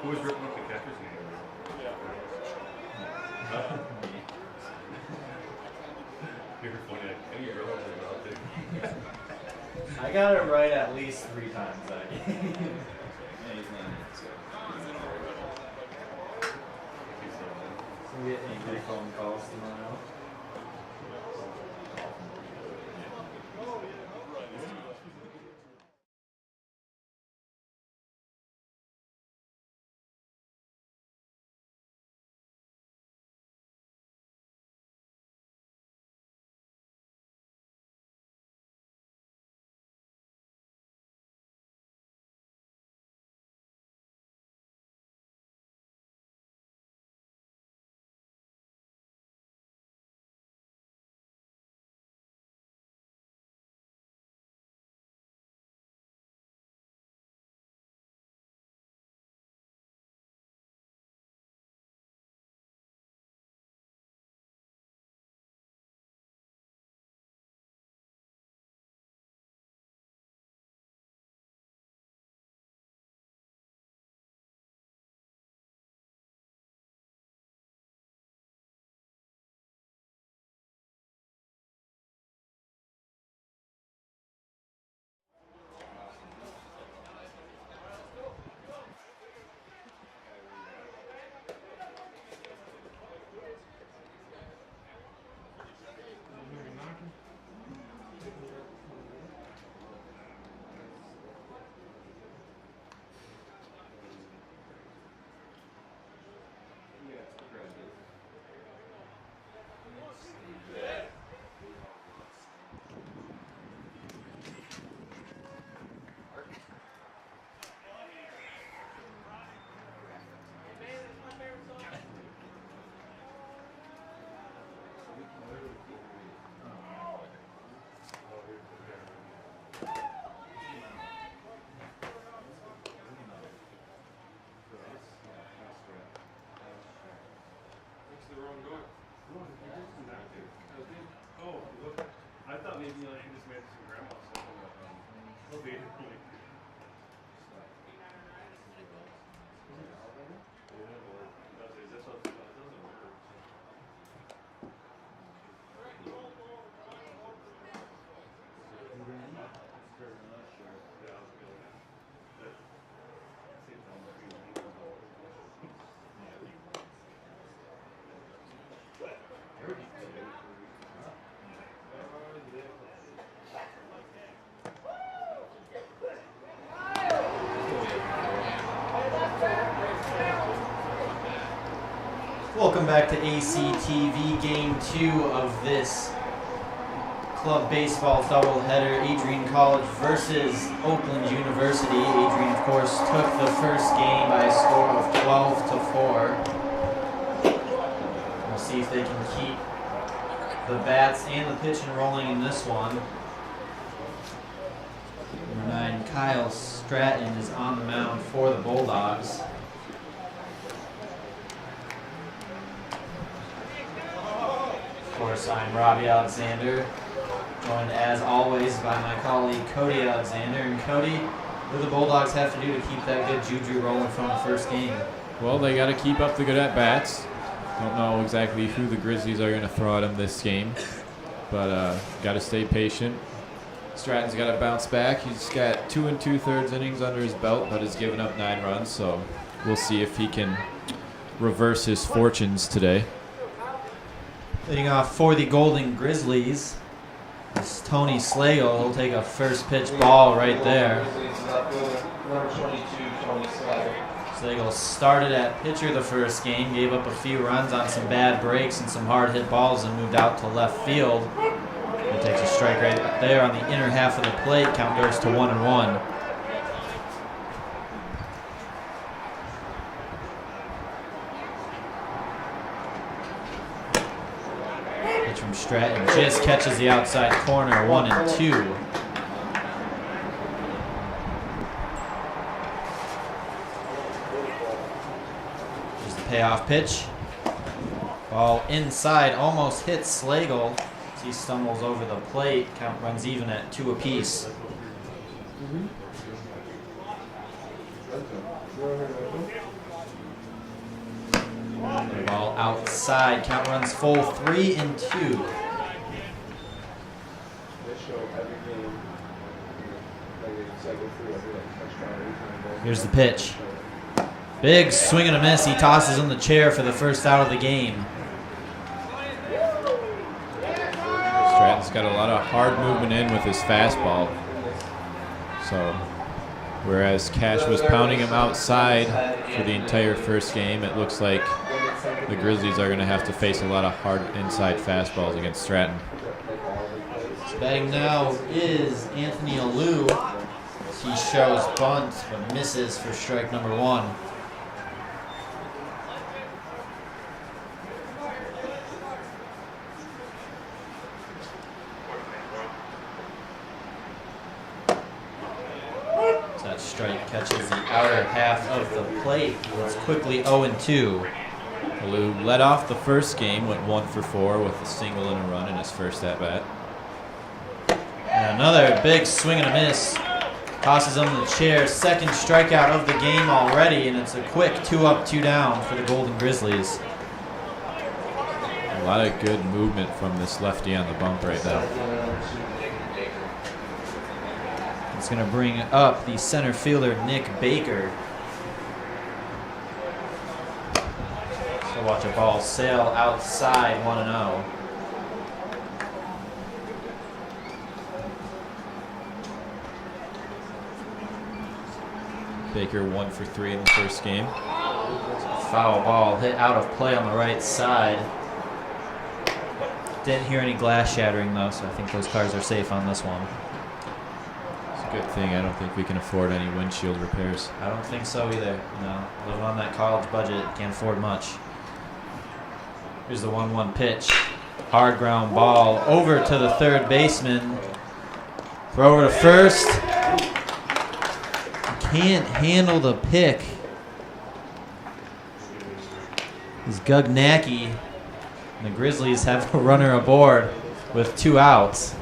Who was ripping up the catcher's name? You're funny. I didn't realize it was out there. I got it right at least 3 times that game. So we get angry phone calls tomorrow. I thought maybe you just made some grandma something but okay. Welcome back to ACTV Game 2 of this club baseball doubleheader. Adrian College versus Oakland University. Adrian, of course, took the first game by a score of 12-4. We'll see if they can keep the bats and the pitching rolling in this one. Number 9, Kyle Stratton, is on the mound for the Bulldogs. Of course, I'm Robbie Alexander, joined as always by my colleague Cody Alexander. And Cody, what do the Bulldogs have to do to keep that good juju rolling from the first game? Well, they got to keep up the good at-bats. Don't know exactly who the Grizzlies are going to throw at them this game, but got to stay patient. Stratton's got to bounce back. He's got 2 2/3 innings under his belt, but has given up 9 runs, so we'll see if he can reverse his fortunes today. Leading off for the Golden Grizzlies is Tony Slagle. He'll take a first pitch ball right there. Slagle started at pitcher the first game, gave up a few runs on some bad breaks and some hard hit balls and moved out to left field. He takes a strike right there on the inner half of the plate. Count goes to 1-1. From Stratton just catches the outside corner, 1-2. Here's the payoff pitch. Ball inside, almost hits Slagle as he stumbles over the plate. Count runs even at 2 apiece. ball outside. Count runs full 3-2. Here's the pitch. Big swing and a miss. He tosses in the chair for the first out of the game. Stratton's got a lot of hard movement in with his fastball. So, whereas Cash was pounding him outside for the entire first game, it looks like the Grizzlies are going to have to face a lot of hard inside fastballs against Stratton. Batting now is Anthony Alou. He shows bunt, but misses for strike number 1. That strike catches the outer half of the plate. It's quickly 0-2. Alou led off the first game, went 1 for 4 with a single and a run in his first at-bat. And another big swing and a miss. Tosses him the chair. Second strikeout of the game already, and it's a quick 2 up, 2 down for the Golden Grizzlies. A lot of good movement from this lefty on the bump right now. It's going to bring up the center fielder, Nick Baker. So watch a ball sail outside, 1-0. Baker 1 for 3 in the first game. Foul ball hit out of play on the right side. Didn't hear any glass shattering though, so I think those cars are safe on this one. It's a good thing. I don't think we can afford any windshield repairs. I don't think so either. No, living on that college budget, can't afford much. Here's the 1-1 pitch. Hard ground ball over to the third baseman. Throw over to first. Can't handle the pick. Is Gugnacki. And the Grizzlies have a runner aboard with 2 outs.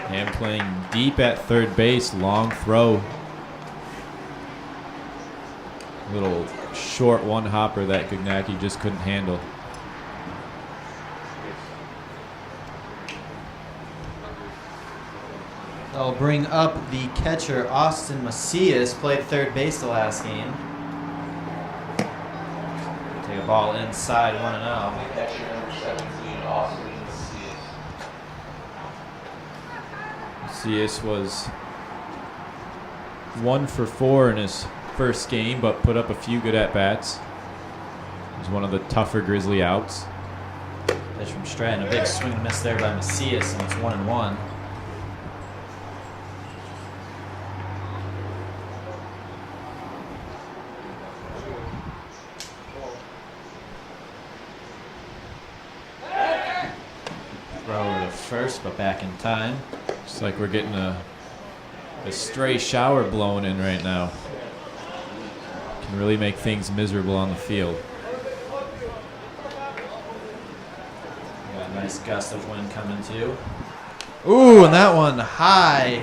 And playing deep at third base, long throw. Little short one-hopper that Gugnacki just couldn't handle. They'll bring up the catcher, Austin Macias, played third base the last game. Take a ball inside, 1-0. Macias was 1 for 4 in his first game, but put up a few good at-bats. He was one of the tougher Grizzly outs. Pitch from Stratton, a big swing and miss there by Macias, and it's 1-1. First, but back in time. It's like we're getting a stray shower blown in right now. Can really make things miserable on the field. Got a nice gust of wind coming too. Ooh, and that one high.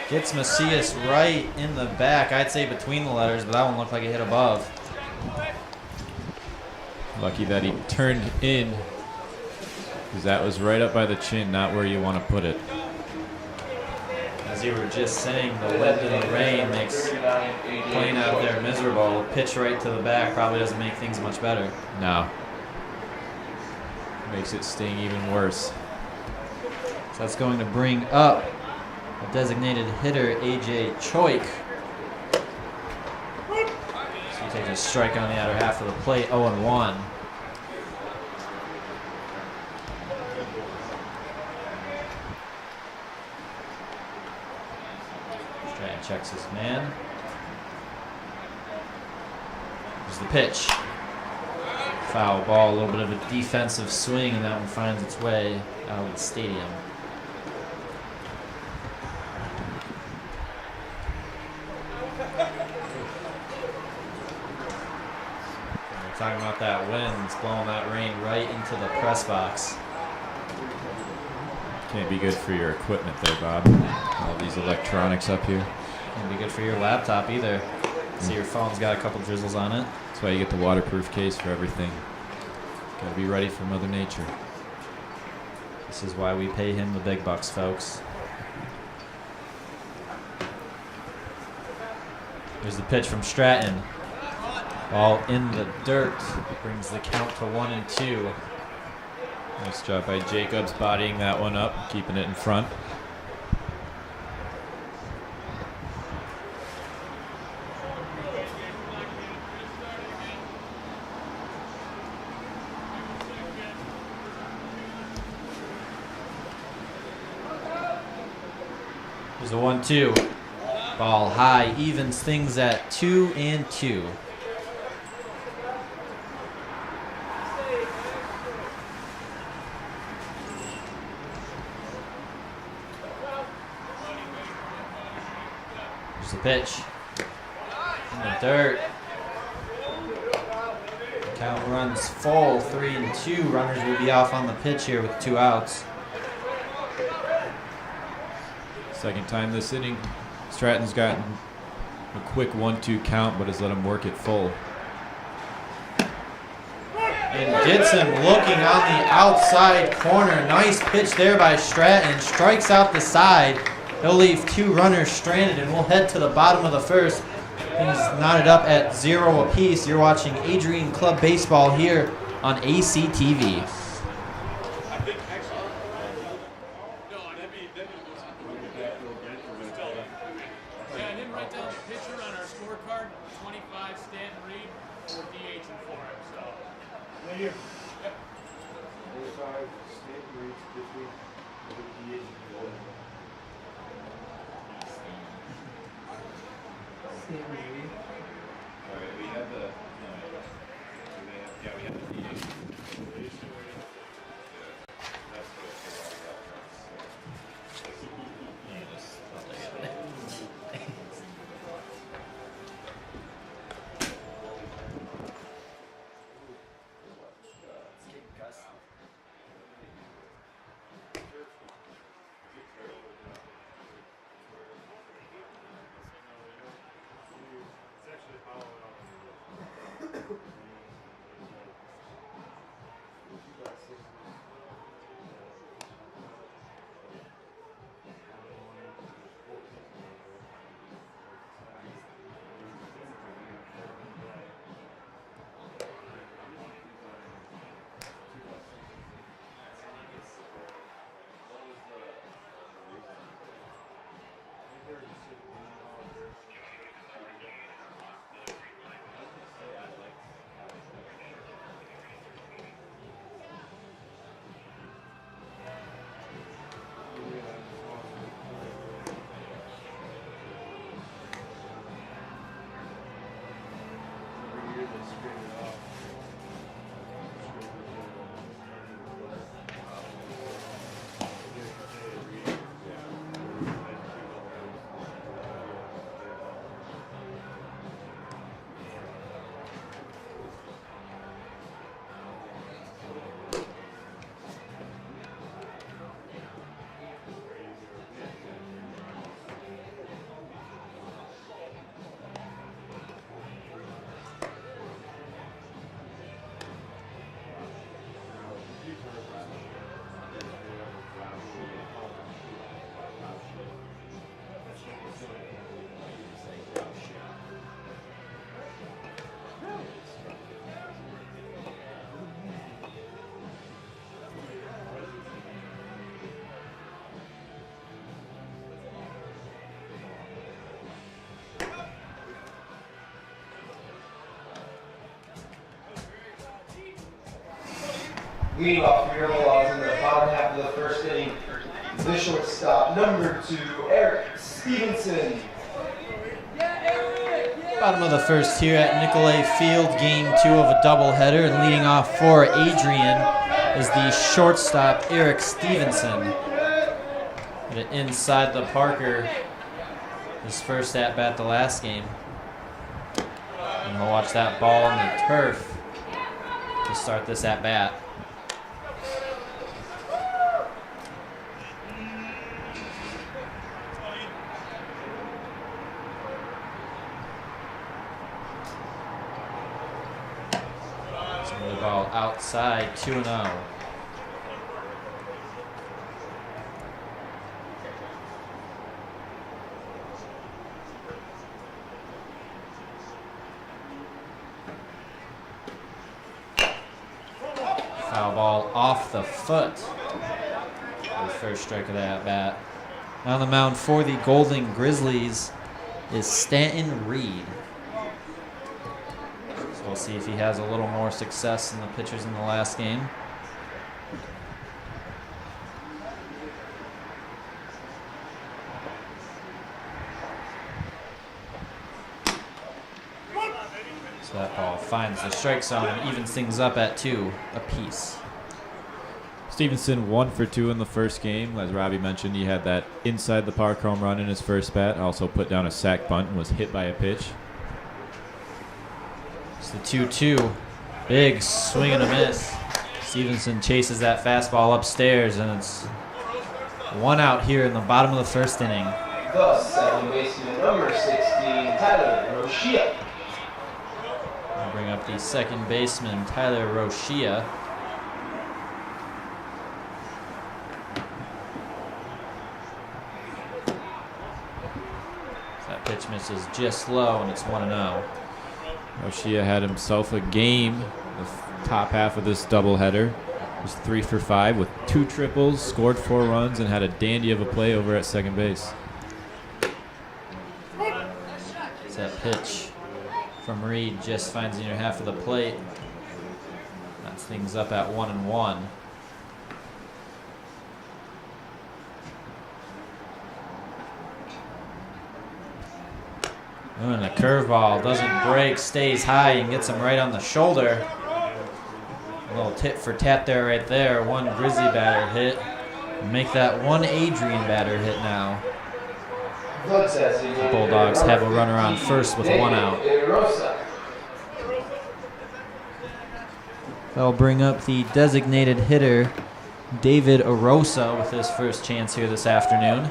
Gets Macias right in the back. I'd say between the letters, but that one looked like it hit above. Lucky that he turned in, because that was right up by the chin, not where you want to put it. As you were just saying, the wind and the rain makes playing out there miserable. Pitch right to the back probably doesn't make things much better. No. Makes it sting even worse. So that's going to bring up a designated hitter, AJ Choik. So he takes a strike on the outer half of the plate, 0-1. Checks his man. Here's the pitch. Foul ball, a little bit of a defensive swing, and that one finds its way out of the stadium. We're talking about that wind. It's blowing that rain right into the press box. Can't be good for your equipment there, Bob. All these electronics up here. Can't be good for your laptop either. See, your phone's got a couple drizzles on it. That's why you get the waterproof case for everything. Gotta be ready for Mother Nature. This is why we pay him the big bucks, folks. Here's the pitch from Stratton. Ball in the dirt. Brings the count to 1-2. Nice job by Jacobs bodying that one up, keeping it in front. There's a 1-2. Ball high, evens things at 2-2. There's the pitch. In the dirt. Count runs full, 3-2. Runners will be off on the pitch here with 2 outs. Second time this inning, Stratton's gotten a quick 1-2 count, but has let him work it full. And gets him looking on the outside corner. Nice pitch there by Stratton. Strikes out the side. He'll leave 2 runners stranded, and we'll head to the bottom of the first. Things knotted up at 0 apiece. You're watching Adrian Club Baseball here on ACTV. Meanwhile, for your laws in the bottom half of the first inning, the shortstop, number 2, Eric Stephenson. Bottom of the first here at Nicolay Field, game 2 of a doubleheader, and leading off for Adrian is the shortstop, Eric Stephenson. Hit it inside the Parker, his first at-bat the last game. And we'll watch that ball on the turf to start this at-bat. The ball outside, 2-0. Foul ball off the foot. The first strike of that bat. On the mound for the Golden Grizzlies is Stanton Reed. So we'll see if he has a little more success than the pitchers in the last game. So that ball finds the strike zone and evens things up at 2 apiece. Stephenson 1 for 2 in the first game. As Robbie mentioned, he had that inside the park home run in his first bat. Also put down a sac bunt and was hit by a pitch. It's the 2-2. Big swing and a miss. Stevenson chases that fastball upstairs, and it's 1 out here in the bottom of the first inning. The second baseman, number 16, Tyler Rochia. We'll bring up the second baseman, Tyler Rochia. That pitch misses just low, and it's 1-0. Rochia had himself a game. The top half of this doubleheader was 3 for 5 with 2 triples, scored 4 runs, and had a dandy of a play over at second base. It's that pitch from Reed just finds the inner half of the plate. That's things up at 1-1. And the curveball doesn't break, stays high, and gets him right on the shoulder. A little tit for tat there, right there. One Grizzly batter hit. Make that one Adrian batter hit now. The Bulldogs have a runner on first with 1 out. That'll bring up the designated hitter, David Arosa, with his first chance here this afternoon.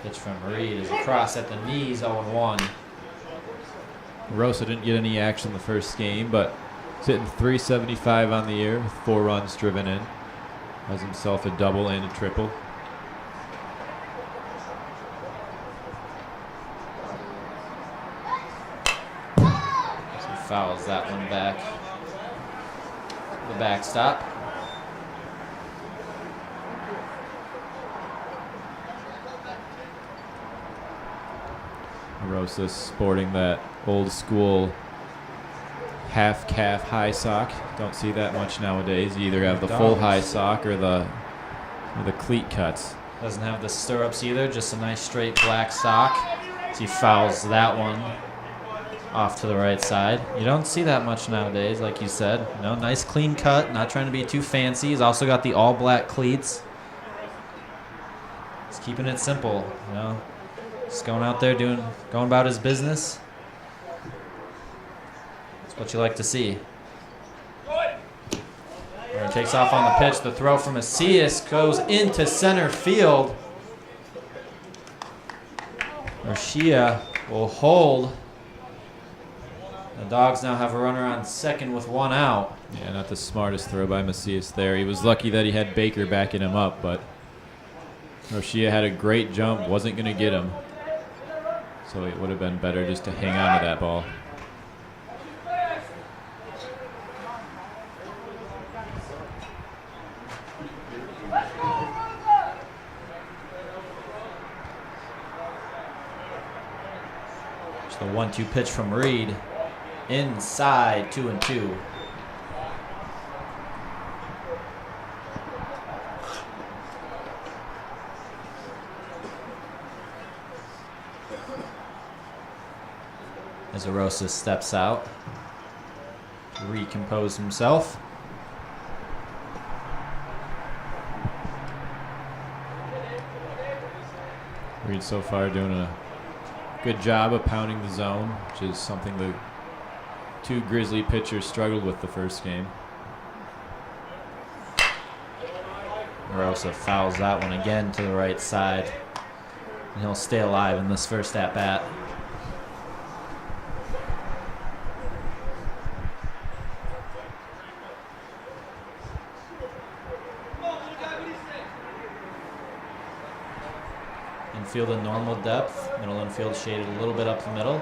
Pitch from Reed is across at the knees, 0-1. Rosa didn't get any action the first game, but he's hitting .375 on the year with 4 runs driven in. Has himself a double and a triple. So he fouls that one back. The backstop. Rosa sporting that old school half calf high sock. Don't see that much nowadays. You either have the full high sock or the cleat cuts. Doesn't have the stirrups either, just a nice straight black sock. So he fouls that one off to the right side. You don't see that much nowadays, like you said. You know, nice clean cut, not trying to be too fancy. He's also got the all black cleats. He's keeping it simple, you know. Just going out there going about his business. That's what you like to see. He takes off on the pitch. The throw from Macias goes into center field. Rochia will hold. The Dogs now have a runner on second with 1 out. Yeah, not the smartest throw by Macias there. He was lucky that he had Baker backing him up, but Rochia had a great jump, wasn't going to get him. So it would have been better just to hang on to that ball. It's the 1-2 pitch from Reed. Inside, 2-2. As Arosa steps out to recompose himself. Reed so far doing a good job of pounding the zone, which is something the 2 Grizzly pitchers struggled with the first game. Rosa fouls that one again to the right side. And he'll stay alive in this first at-bat. Infield in normal depth. Middle infield shaded a little bit up the middle.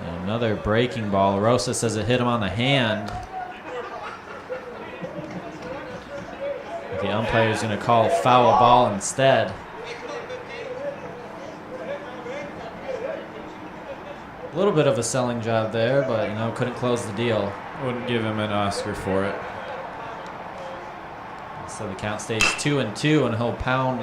And another breaking ball. Rosa says it hit him on the hand. The umpire's going to call foul ball instead. A little bit of a selling job there, but couldn't close the deal. Wouldn't give him an Oscar for it. So the count stays 2-2, and he'll pound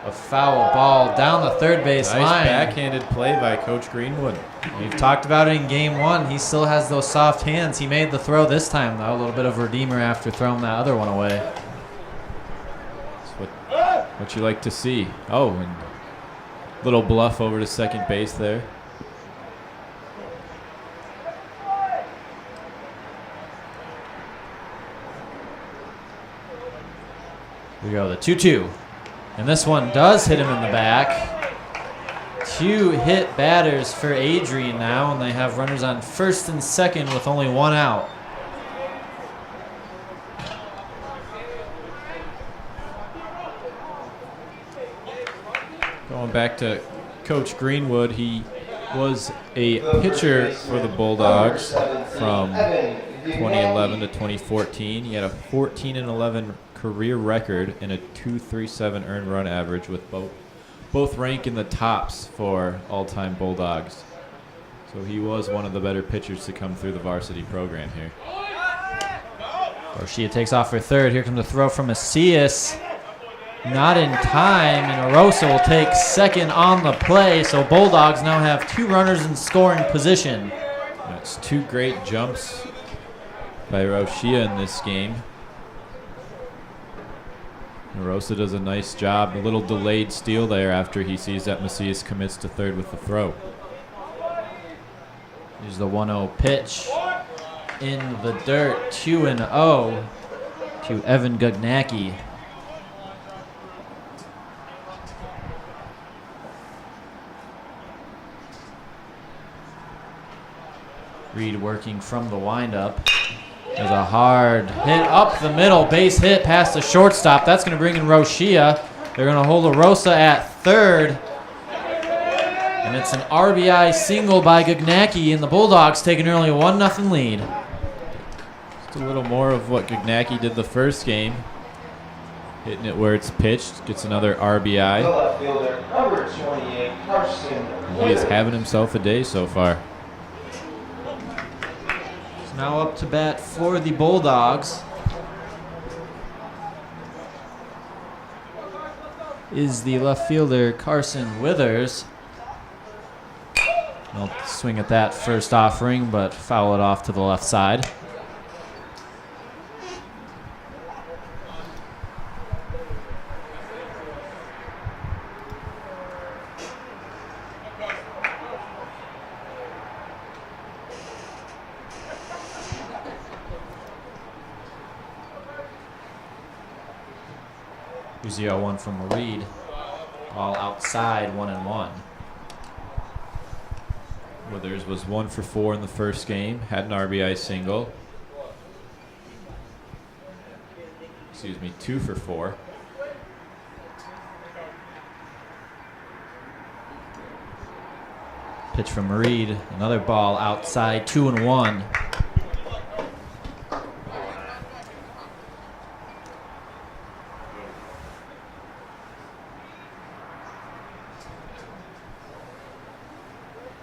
a foul ball down the third base line. Nice backhanded play by Coach Greenwood. We've talked about it in game one. He still has those soft hands. He made the throw this time, though. A little bit of redeemer after throwing that other one away. That's what you like to see. Oh, and little bluff over to second base there. Here we go, the 2-2. And this one does hit him in the back. 2 hit batters for Adrian now, and they have runners on first and second with only 1 out. Going back to Coach Greenwood, he was a pitcher for the Bulldogs from 2011 to 2014. He had a 14-11 career record and a .237 earned run average, with both rank in the tops for all-time Bulldogs. So he was one of the better pitchers to come through the varsity program here. Garcia takes off for third. Here comes the throw from Macias. Not in time, and Rosa will take second on the play. So Bulldogs now have 2 runners in scoring position. That's 2 great jumps by Roshia in this game. Rosa does a nice job. A little delayed steal there after he sees that Macias commits to third with the throw. Here's the 1-0 pitch in the dirt. 2-0 to Evan Gugnacki. Reed working from the windup. There's a hard hit up the middle, base hit past the shortstop. That's going to bring in Roshia. They're going to hold a Rosa at third. And it's an RBI single by Gugnacki, and the Bulldogs take an early 1-0 lead. Just a little more of what Gugnacki did the first game. Hitting it where it's pitched, gets another RBI. The left fielder, number 28, Carson. He is having himself a day so far. Now up to bat for the Bulldogs is the left fielder Carson Withers. They'll swing at that first offering, but foul it off to the left side. Here's the 0-1 from Reed. All outside, 1-1. Withers was 1 for 4 in the first game. Had an RBI single. 2 for 4. Pitch from Reed. Another ball outside, 2-1.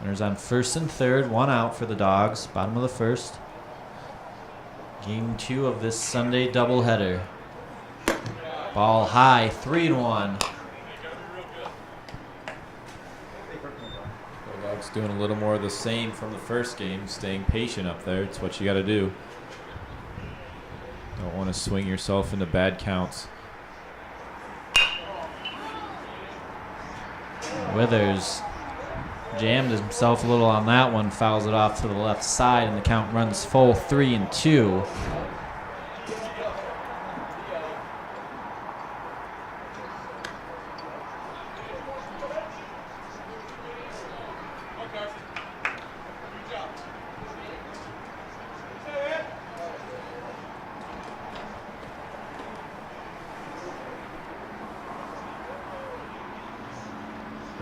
Runners on first and third, 1 out for the Dogs. Bottom of the first. Game 2 of this Sunday doubleheader. Ball high, 3-1. Bulldogs doing a little more of the same from the first game, staying patient up there. It's what you got to do. Don't want to swing yourself into bad counts. Withers jammed himself a little on that one, fouls it off to the left side, and the count runs full 3-2.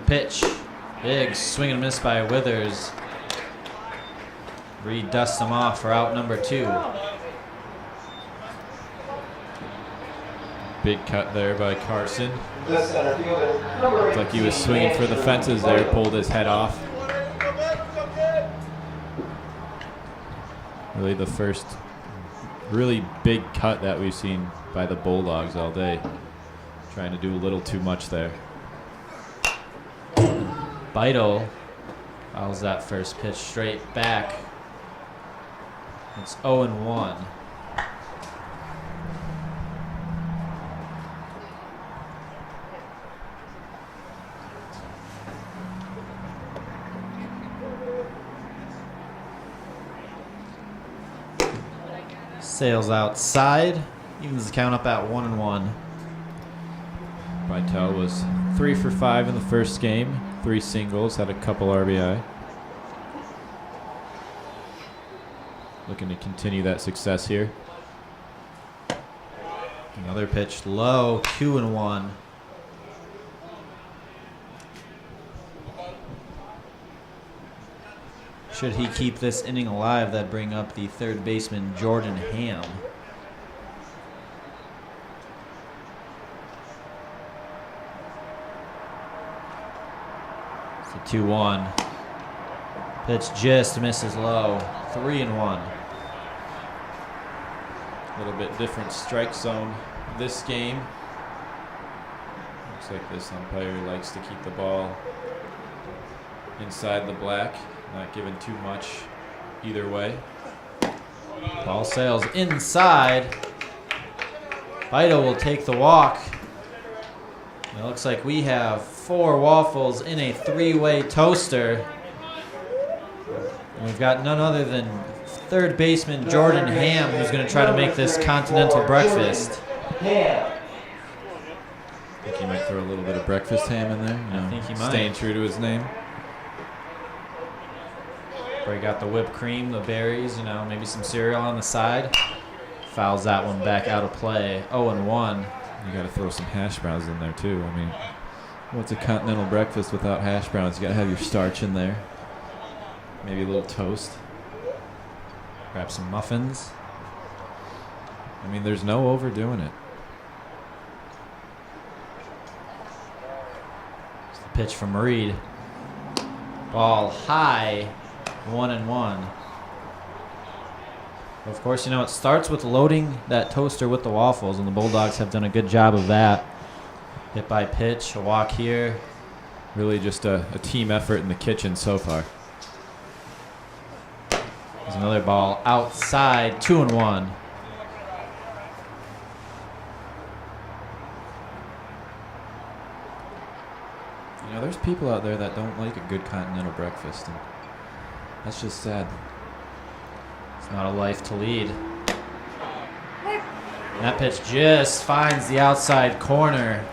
The pitch. Big swing and miss by Withers. Reed dusts him off for out number 2. Big cut there by Carson. The center fielder, number Looked like he was swinging for the fences there, pulled his head off. Really the first really big cut that we've seen by the Bulldogs all day. Trying to do a little too much there. Beidel fouls that first pitch straight back. It's 0-1. Sails outside, evens the count up at 1-1. Vitale was 3 for 5 in the first game. 3 singles, had a couple RBI. Looking to continue that success here. Another pitch low, 2-1. Should he keep this inning alive, that'd bring up the third baseman, Jordan Ham. It's a 2-1. Pitch just misses low, 3-1. A little bit different strike zone this game. Looks like this umpire likes to keep the ball inside the black, not giving too much either way. Ball sails inside. Beidel will take the walk. It looks like we have 4 waffles in a 3-way toaster. And we've got none other than third baseman Jordan Ham, who's going to try to make this continental breakfast. I think he might throw a little bit of breakfast ham in there. I think he might. Staying true to his name. Where he got the whipped cream, the berries, maybe some cereal on the side. Fouls that one back out of play. 0-1. You got to throw some hash browns in there too. I mean, what's a continental breakfast without hash browns? You got to have your starch in there. Maybe a little toast. Grab some muffins. I mean, there's no overdoing it. It's the pitch from Reed. Ball high, 1-1. Of course, it starts with loading that toaster with the waffles, and the Bulldogs have done a good job of that. Hit by pitch, a walk here. Really just a team effort in the kitchen so far. There's another ball outside, 2-1. There's people out there that don't like a good continental breakfast, and that's just sad. It's not a life to lead. And that pitch just finds the outside corner.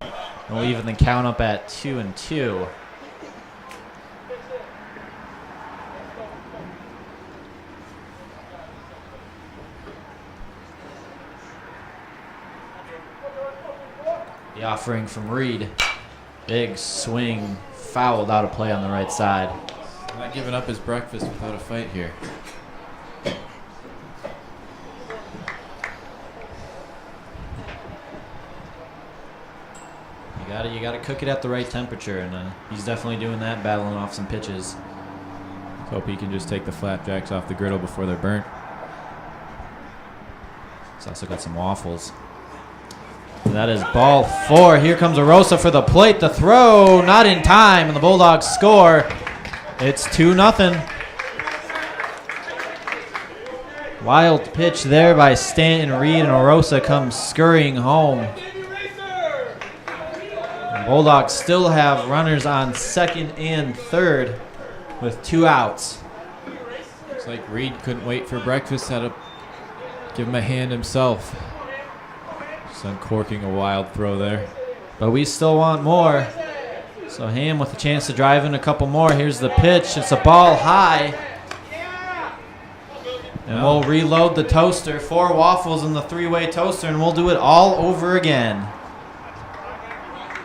And we'll even the count up at 2-2. The offering from Reed. Big swing, fouled out of play on the right side. Not giving up his breakfast without a fight here. You gotta cook it at the right temperature, and he's definitely doing that, battling off some pitches. Let's hope he can just take the flapjacks off the griddle before they're burnt. He's also got some waffles. That is ball 4. Here comes Arosa for the plate. The throw, not in time, and the Bulldogs score. It's 2-0. Wild pitch there by Stanton Reed, and Arosa comes scurrying home. The Bulldogs still have runners on second and third with 2 outs. Looks like Reed couldn't wait for breakfast. Had to give him a hand himself. Just uncorking a wild throw there. But we still want more. So Ham with a chance to drive in a couple more. Here's the pitch. It's a ball high. And we'll reload the toaster. 4 waffles in the 3-way toaster, and we'll do it all over again.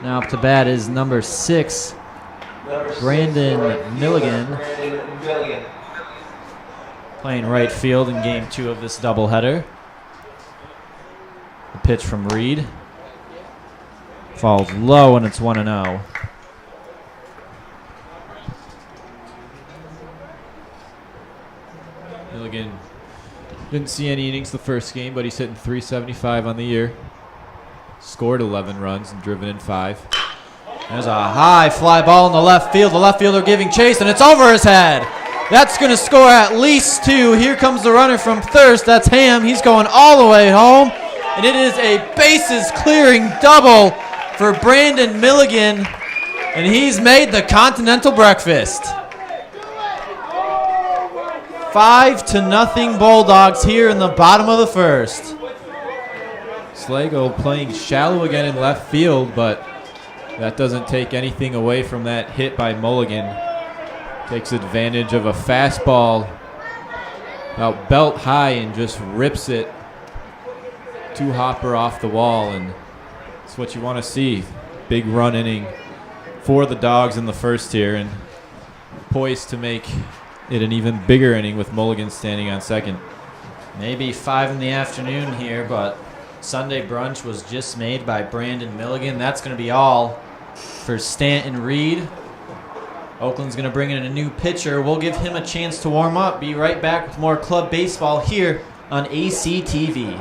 Now up to bat is number 6, Brandon Milligan, playing right field in game 2 of this doubleheader. The pitch from Reed falls low, and it's 1-0. Milligan didn't see any innings the first game, but he's hitting .375 on the year. Scored 11 runs and driven in 5. There's a high fly ball in the left field. The left fielder giving chase, and it's over his head. That's going to score at least 2. Here comes the runner from Thirst. That's Ham. He's going all the way home. And it is a bases-clearing double for Brandon Milligan. And he's made the continental breakfast. 5-0 Bulldogs here in the bottom of the first. Slago playing shallow again in left field, but that doesn't take anything away from that hit by Mulligan. Takes advantage of a fastball about belt high and just rips it to Hopper off the wall, and it's what you want to see. Big run inning for the Dogs in the first here, and poised to make it an even bigger inning with Mulligan standing on second. Maybe 5 in the afternoon here, but Sunday brunch was just made by Brandon Milligan. That's going to be all for Stanton Reed. Oakland's going to bring in a new pitcher. We'll give him a chance to warm up. Be right back with more club baseball here on ACTV.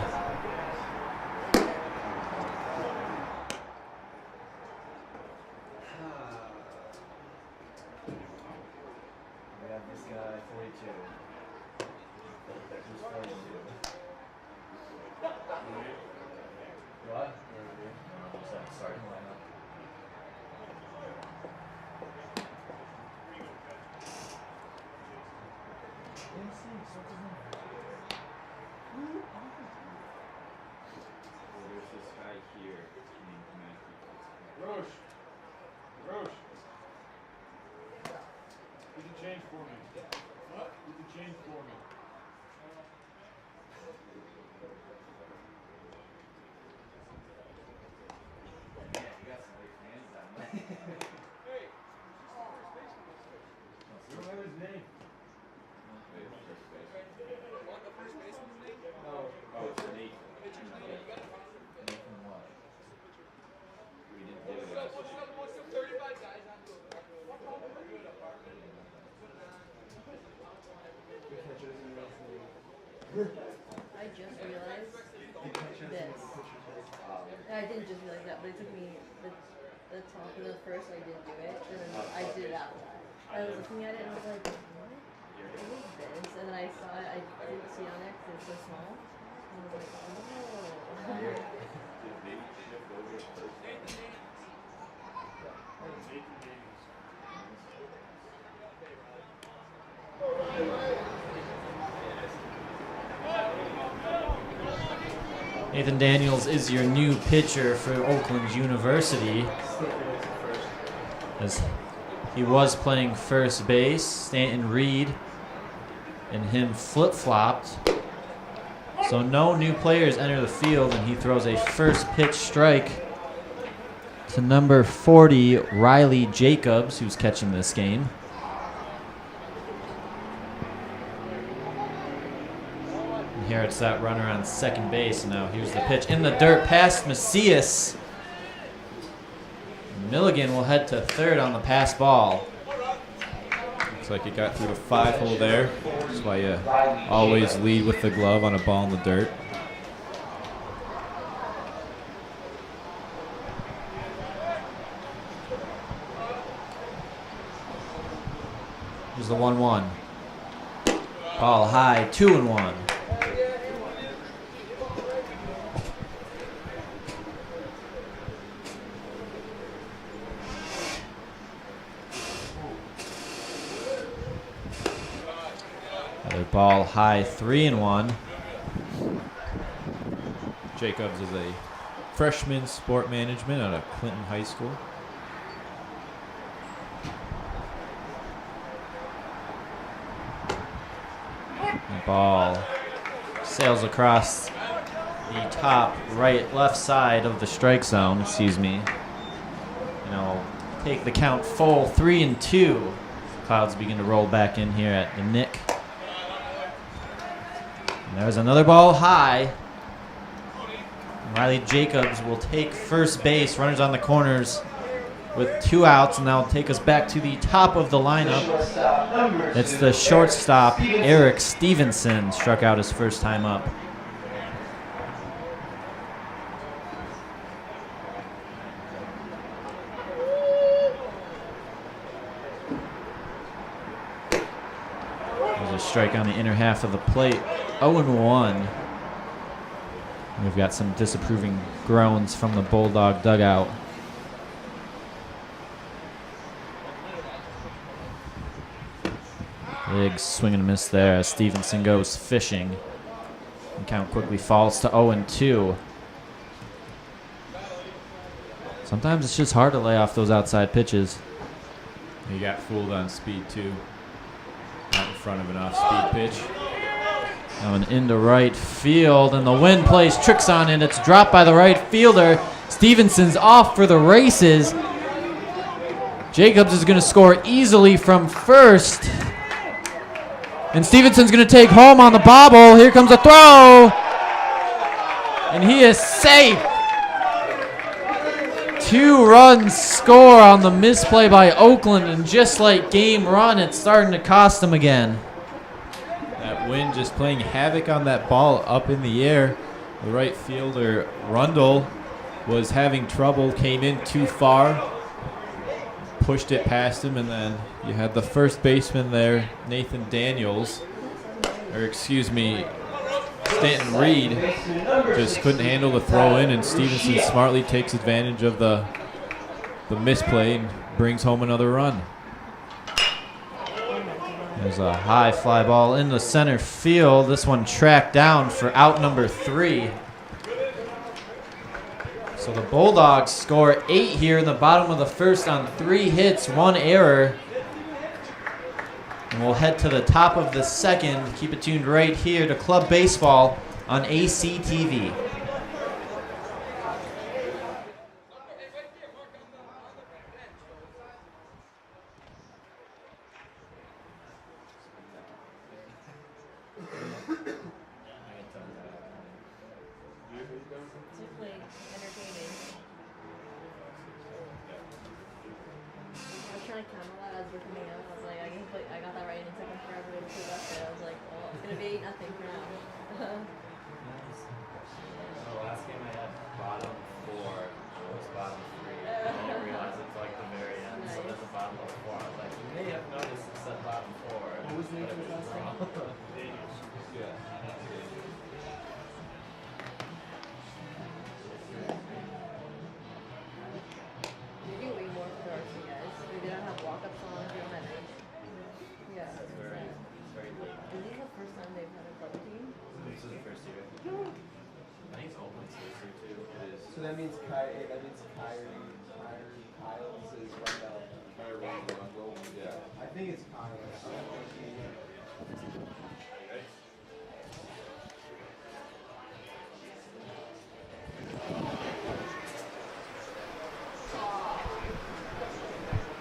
I just realized this. I didn't just realize that, but it took me the top of the first. I didn't do it, and then I did it after that. I was looking at it and I was like, what? What is this? And then I saw it. I didn't see it on there because it's so small. And I was like, oh. Nathan Daniels is your new pitcher for Oakland University, as he was playing first base. Stanton Reed and him flip-flopped. So no new players enter the field, and he throws a first pitch strike to number 40, Riley Jacobs, who's catching this game. Here it's that runner on second base. Now here's the pitch in the dirt past Macias. Milligan will head to third on the pass ball. Looks like he got through the 5-hole there. That's why you always lead with the glove on a ball in the dirt. Here's the 1-1. Ball high, 2-1. Another ball high, 3-1. Jacobs is a freshman sport management out of Clinton High School. The ball sails across the top left side of the strike zone, excuse me. And I'll take the count full 3-2. Clouds begin to roll back in here at the Nick. And there's another ball high. Riley Jacobs will take first base. Runners on the corners with 2 outs, and that'll take us back to the top of the lineup. It's the shortstop, Eric Stephenson, struck out his first time up. There's a strike on the inner half of the plate. 0-1. We've got some disapproving groans from the Bulldog dugout. Big swing and miss there as Stephenson goes fishing. And count quickly falls to 0-2. Sometimes it's just hard to lay off those outside pitches. He got fooled on speed too. Out in front of an off-speed pitch. Now an into right field, and the wind plays tricks on it. It's dropped by the right fielder. Stephenson's off for the races. Jacobs is going to score easily from first. And Stephenson's going to take home on the bobble. Here comes a throw. And he is safe. 2 runs score on the misplay by Oakland, and just like game run, it's starting to cost them again. That wind just playing havoc on that ball up in the air. The right fielder, Rundle, was having trouble, came in too far, pushed it past him, and then you had the first baseman there, Nathan Daniels, Stanton Reed, just couldn't handle the throw in, and Stephenson smartly takes advantage of the misplay and brings home another run. There's a high fly ball into center field. This one tracked down for out number 3. So the Bulldogs score 8 here in the bottom of the first on 3 hits, 1 error. And we'll head to the top of the second. Keep it tuned right here to Club Baseball on ACTV. So that means Kyle's is Rundle. Yeah. I think it's Kyle.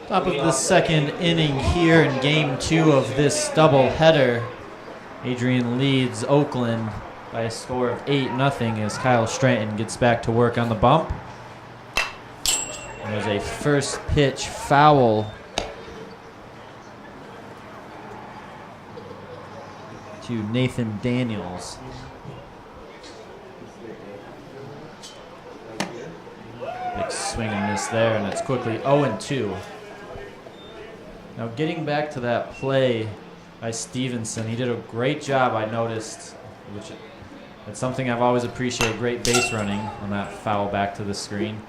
Top of the second inning here in game 2 of this doubleheader. Adrian leads Oakland by a score of 8-0 as Kyle Stratton gets back to work on the bump. And there's a first pitch foul to Nathan Daniels. Big swing and miss there, and it's quickly 0-2. Now getting back to that play by Stephenson, he did a great job, I noticed, which it's something I've always appreciated, great base running on that foul back to the screen,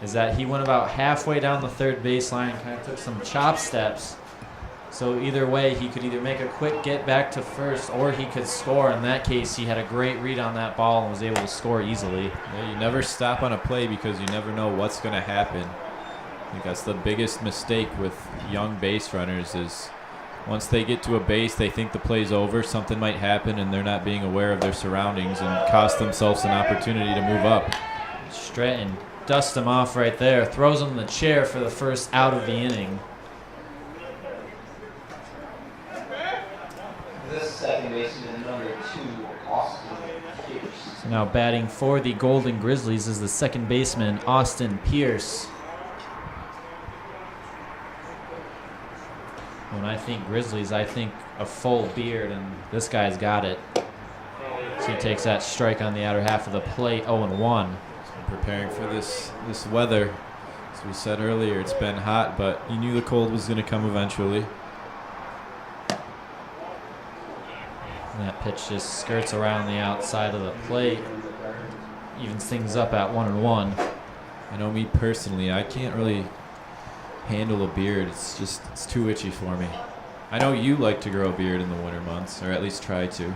is that he went about halfway down the third baseline, kind of took some chop steps. So either way, he could either make a quick get back to first or he could score. In that case, he had a great read on that ball and was able to score easily. Yeah, you never stop on a play because you never know what's going to happen. I think that's the biggest mistake with young base runners is once they get to a base, they think the play's over, something might happen, and they're not being aware of their surroundings and cost themselves an opportunity to move up. Stratton Dust him off right there. Throws him the chair for the first out of the inning. This second baseman, number 2, Austin Pierce. So now batting for the Golden Grizzlies is the second baseman, Austin Pierce. When I think Grizzlies, I think a full beard, and this guy's got it. So he takes that strike on the outer half of the plate, 0-1. Preparing for this weather. As we said earlier, it's been hot, but you knew the cold was going to come eventually. And that pitch just skirts around the outside of the plate. Evens things up at 1-1. I know me personally, I can't really handle a beard. It's too itchy for me. I know you like to grow a beard in the winter months, or at least try to.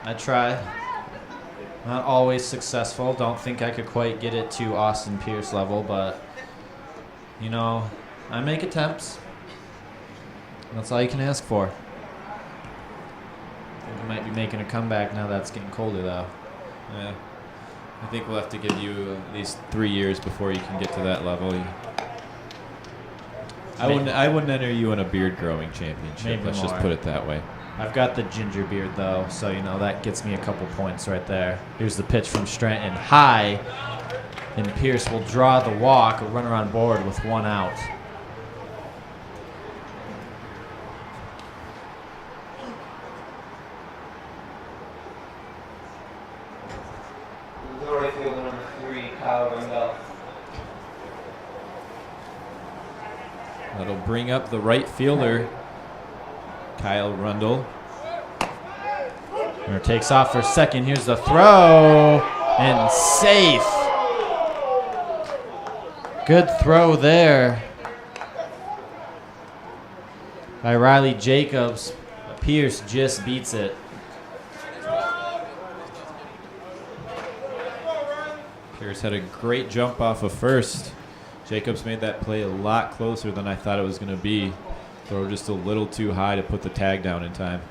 I try. Not always successful. Don't think I could quite get it to Austin Pierce level, but, you know, I make attempts. That's all you can ask for. I think we might be making a comeback now that it's getting colder, though. Yeah. I think we'll have to give you at least 3 years before you can get to that level. I wouldn't enter you in a beard growing championship. Maybe Let's more. just put it that way. I've got the ginger beard, though, so, you know, that gets me a couple points right there. Here's the pitch from Stratton. High, and Pierce will draw the walk, a runner on board with 1 out. Nicolay Field, number 3, Kyle Rendell. That'll bring up the right fielder, Kyle Rundle. Runner takes off for second. Here's the throw, and safe. Good throw there by Riley Jacobs. Pierce just beats it. Pierce had a great jump off of first. Jacobs made that play a lot closer than I thought it was going to be. Throw just a little too high to put the tag down in time.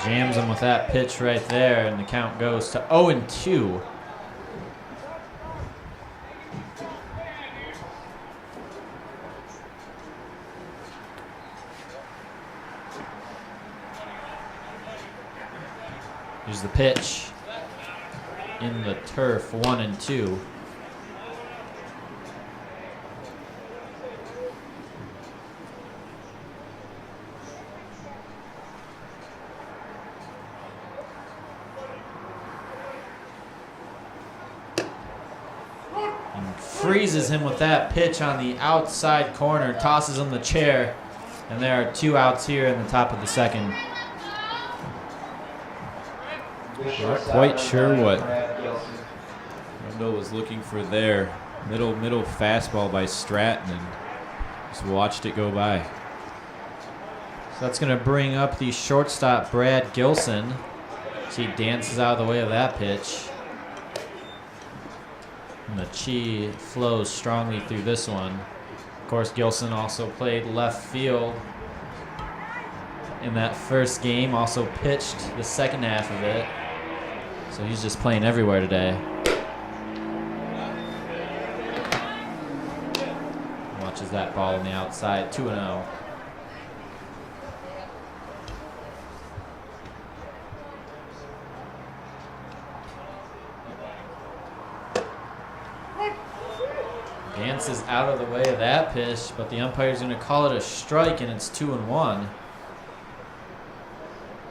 Jams him with that pitch right there, and the count goes to 0-2. Here's the pitch in the turf, 1-2. Freezes him with that pitch on the outside corner, tosses him the chair, and there are 2 outs here in the top of the second. Not quite sure what Rundle was looking for there. Middle fastball by Stratton, and just watched it go by. So that's going to bring up the shortstop, Brad Gilson. See, he dances out of the way of that pitch. And the chi flows strongly through this one. Of course, Gilson also played left field in that first game, also pitched the second half of it. So he's just playing everywhere today. Watches that ball on the outside, 2-0. Dances out of the way of that pitch, but the umpire's going to call it a strike, and it's 2-1.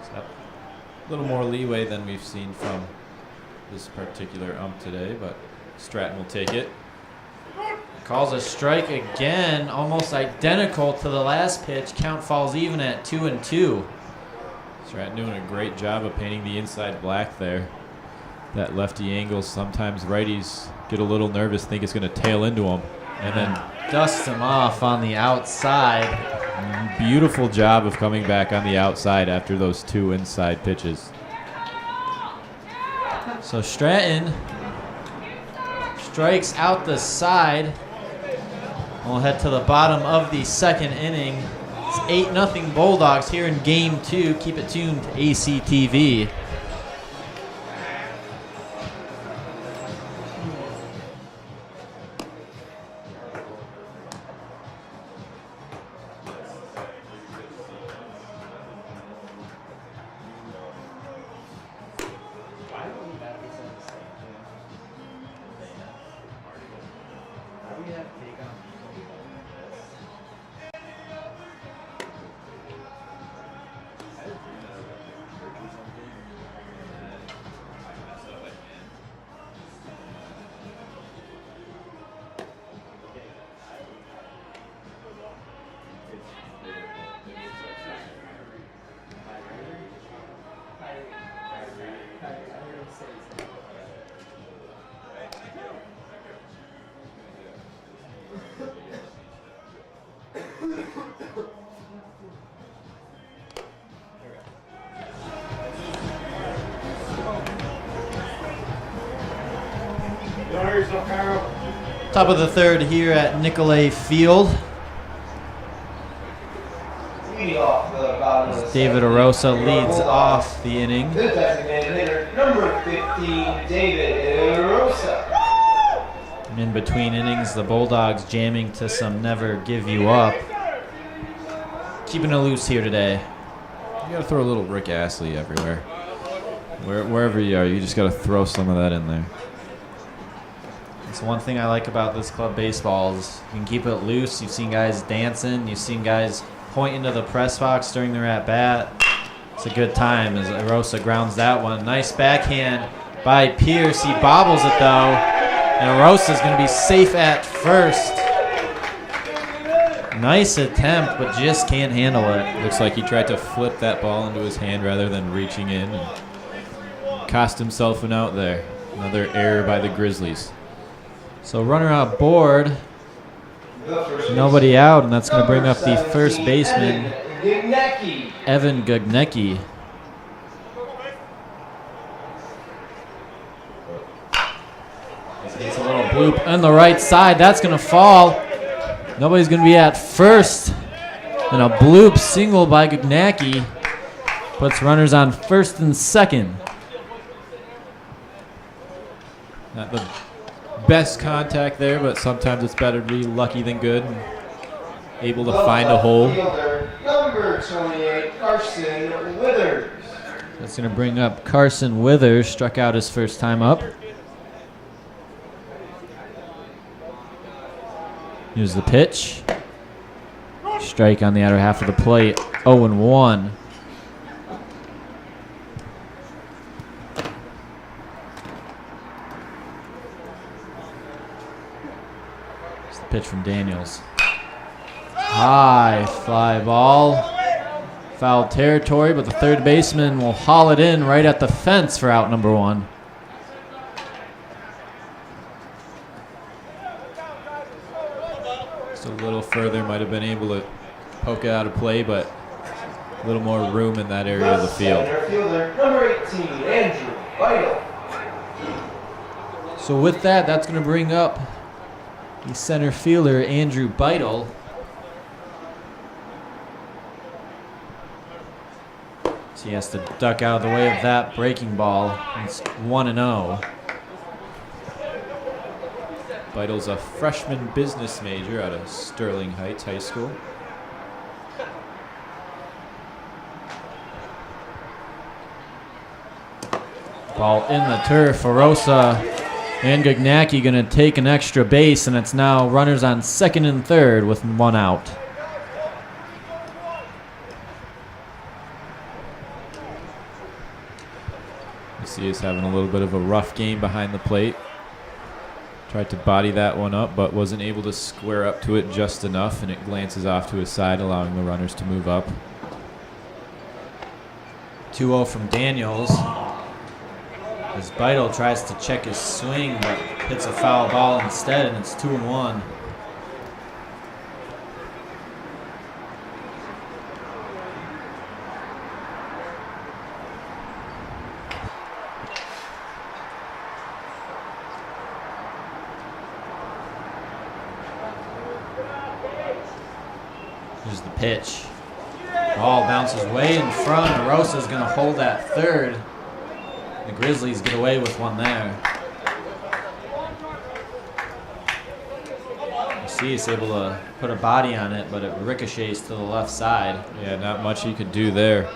So a little more leeway than we've seen from this particular ump today, but Stratton will take it. Calls a strike again, almost identical to the last pitch. Count falls even at 2-2. Stratton doing a great job of painting the inside black there. That lefty angle, sometimes righties get a little nervous, think it's going to tail into him, and then dusts him off on the outside. Beautiful job of coming back on the outside after those 2 inside pitches. So Stratton strikes out the side. We'll head to the bottom of the second inning. It's 8-0 Bulldogs here in Game 2. Keep it tuned to ACTV. Top of the third here at Nicolay Field. Leading off the bottom of the David second, Arosa your leads Bulldogs. off the inning. The designated hitter, number 15, David Arosa. And in between innings, the Bulldogs jamming to some Never Give You Up. Keeping it loose here today. You got to throw a little Rick Astley everywhere. Wherever you are, you just got to throw some of that in there. It's one thing I like about this club baseball is you can keep it loose. You've seen guys dancing. You've seen guys pointing to the press box during their at-bat. It's a good time as Arosa grounds that one. Nice backhand by Pierce. He bobbles it, though. And Arosa's going to be safe at first. Nice attempt, but just can't handle it. Looks like he tried to flip that ball into his hand rather than reaching in. And cost himself an out there. Another error by the Grizzlies. So runner on board. Nobody out, and that's going to bring up the first baseman, Evan Gugnecki. It's a little bloop on the right side. That's going to fall. Nobody's going to be at first. And a bloop single by Gugnecki puts runners on first and second. Not the best contact there, but sometimes it's better to be lucky than good. And able to find a hole. Number 28, Carson Withers. That's going to bring up Carson Withers. Struck out his first time up. Here's the pitch. Strike on the outer half of the plate. 0-1. It's the pitch from Daniels. High fly ball. Foul territory, but the third baseman will haul it in right at the fence for out number one. Just a little further, might have been able to poke it out of play, but a little more room in that area of the field. Center fielder, number 18, Andrew Vital. So with that, that's going to bring up the center fielder, Andrew Beitel. So he has to duck out of the way of that breaking ball. It's 1-0. Beitel's a freshman business major out of Sterling Heights High School. Ball in the turf. Arosa and Gugnecki going to take an extra base, and it's now runners on second and third with one out. You see he's having a little bit of a rough game behind the plate. Tried to body that one up, but wasn't able to square up to it just enough, and it glances off to his side, allowing the runners to move up. 2-0 from Daniels. As Beitel tries to check his swing, but hits a foul ball instead, and it's 2-1. Here's the pitch. Ball bounces way in front. Arosa's going to hold that third. The Grizzlies get away with one there. You see he's able to put a body on it, but it ricochets to the left side. Yeah, not much he could do there.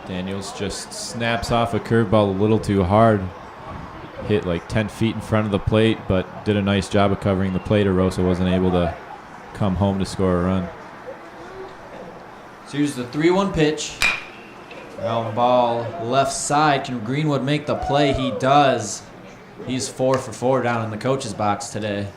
Daniels just snaps off a curveball a little too hard. hit like 10 feet in front of the plate, but did a nice job of covering the plate. Arosa wasn't able to come home to score a run. So here's the 3-1 pitch. Ground ball left side. Can Greenwood make the play? He does. He's 4 for 4 down in the coach's box today.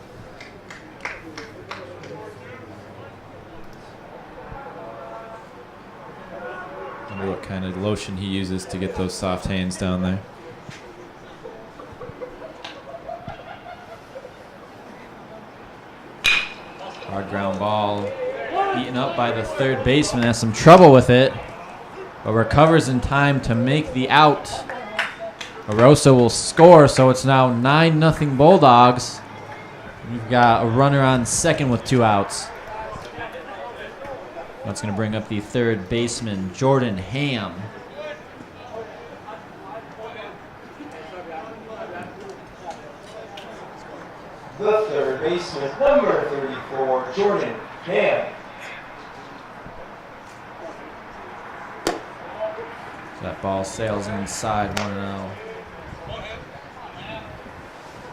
Wonder what kind of lotion he uses to get those soft hands down there. Hard ground ball. Eaten up by the third baseman. Has some trouble with it, but recovers in time to make the out. Arosa will score, so it's now 9-0 Bulldogs. We've got a runner on second with 2 outs. That's going to bring up the third baseman, Jordan Ham. The third baseman, number 34, Jordan Ham. That ball sails inside 1-0.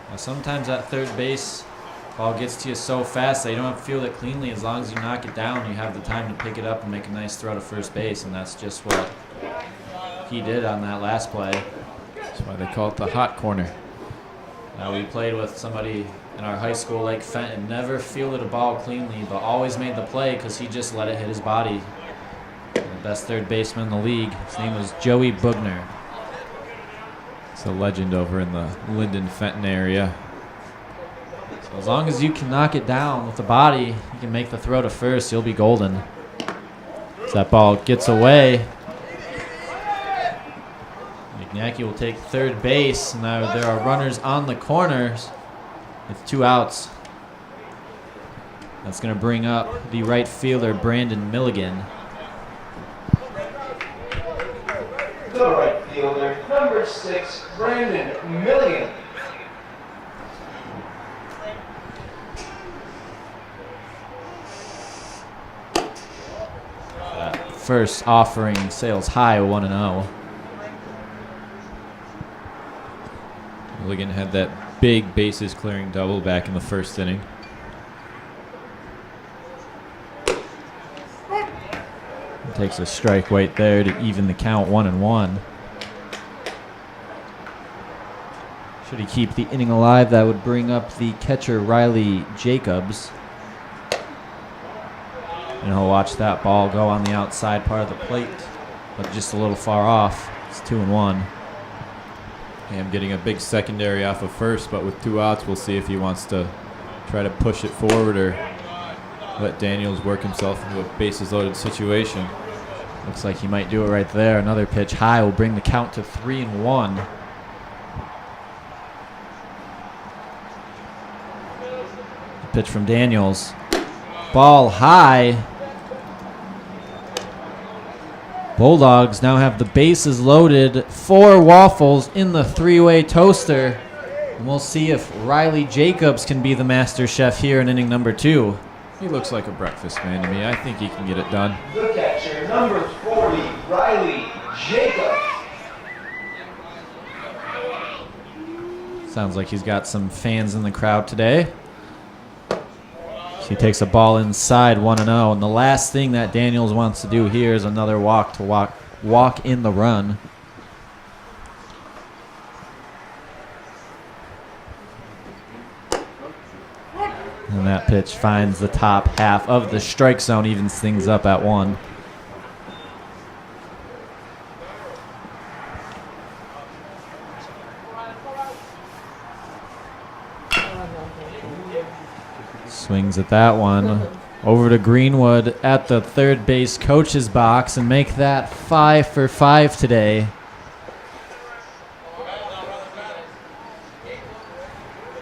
Now sometimes that third base ball gets to you so fast that you don't have to field it cleanly. As long as you knock it down, you have the time to pick it up and make a nice throw to first base, and that's just what he did on that last play. That's why they call it the hot corner. Now we played with somebody in our high school, Lake Fenton, never fielded a ball cleanly, but always made the play because he just let it hit his body. The best third baseman in the league. His name was Joey Bugner. It's a legend over in the Linden Fenton area. So as long as you can knock it down with the body, you can make the throw to first, you'll be golden. As that ball gets away, McNacky will take third base. Now there are runners on the corners with 2 outs. That's going to bring up the right fielder, Brandon Milligan. The right fielder, number 6, Brandon Milligan. First offering sails high, 1-0. Milligan had that big bases clearing double back in the first inning. Takes a strike right there to even the count, 1-1. Should he keep the inning alive, that would bring up the catcher Riley Jacobs. And he'll watch that ball go on the outside part of the plate, but just a little far off. It's 2-1. Ham getting a big secondary off of first, but with 2 outs, we'll see if he wants to try to push it forward or let Daniels work himself into a bases loaded situation. Looks like he might do it right there. Another pitch high will bring the count to 3-1. Pitch from Daniels. Ball high. Bulldogs now have the bases loaded. 4 waffles in the 3-way toaster. And we'll see if Riley Jacobs can be the master chef here in inning number 2. He looks like a breakfast man to me. I think he can get it done. The catcher, number 40, Riley Jacobs. Sounds like he's got some fans in the crowd today. He takes a ball inside, 1-0. And the last thing that Daniels wants to do here is another walk to walk in the run. And that pitch finds the top half of the strike zone, evens things up at 1. Swings at that one. Over to Greenwood at the third base coach's box and make that 5 for 5 today.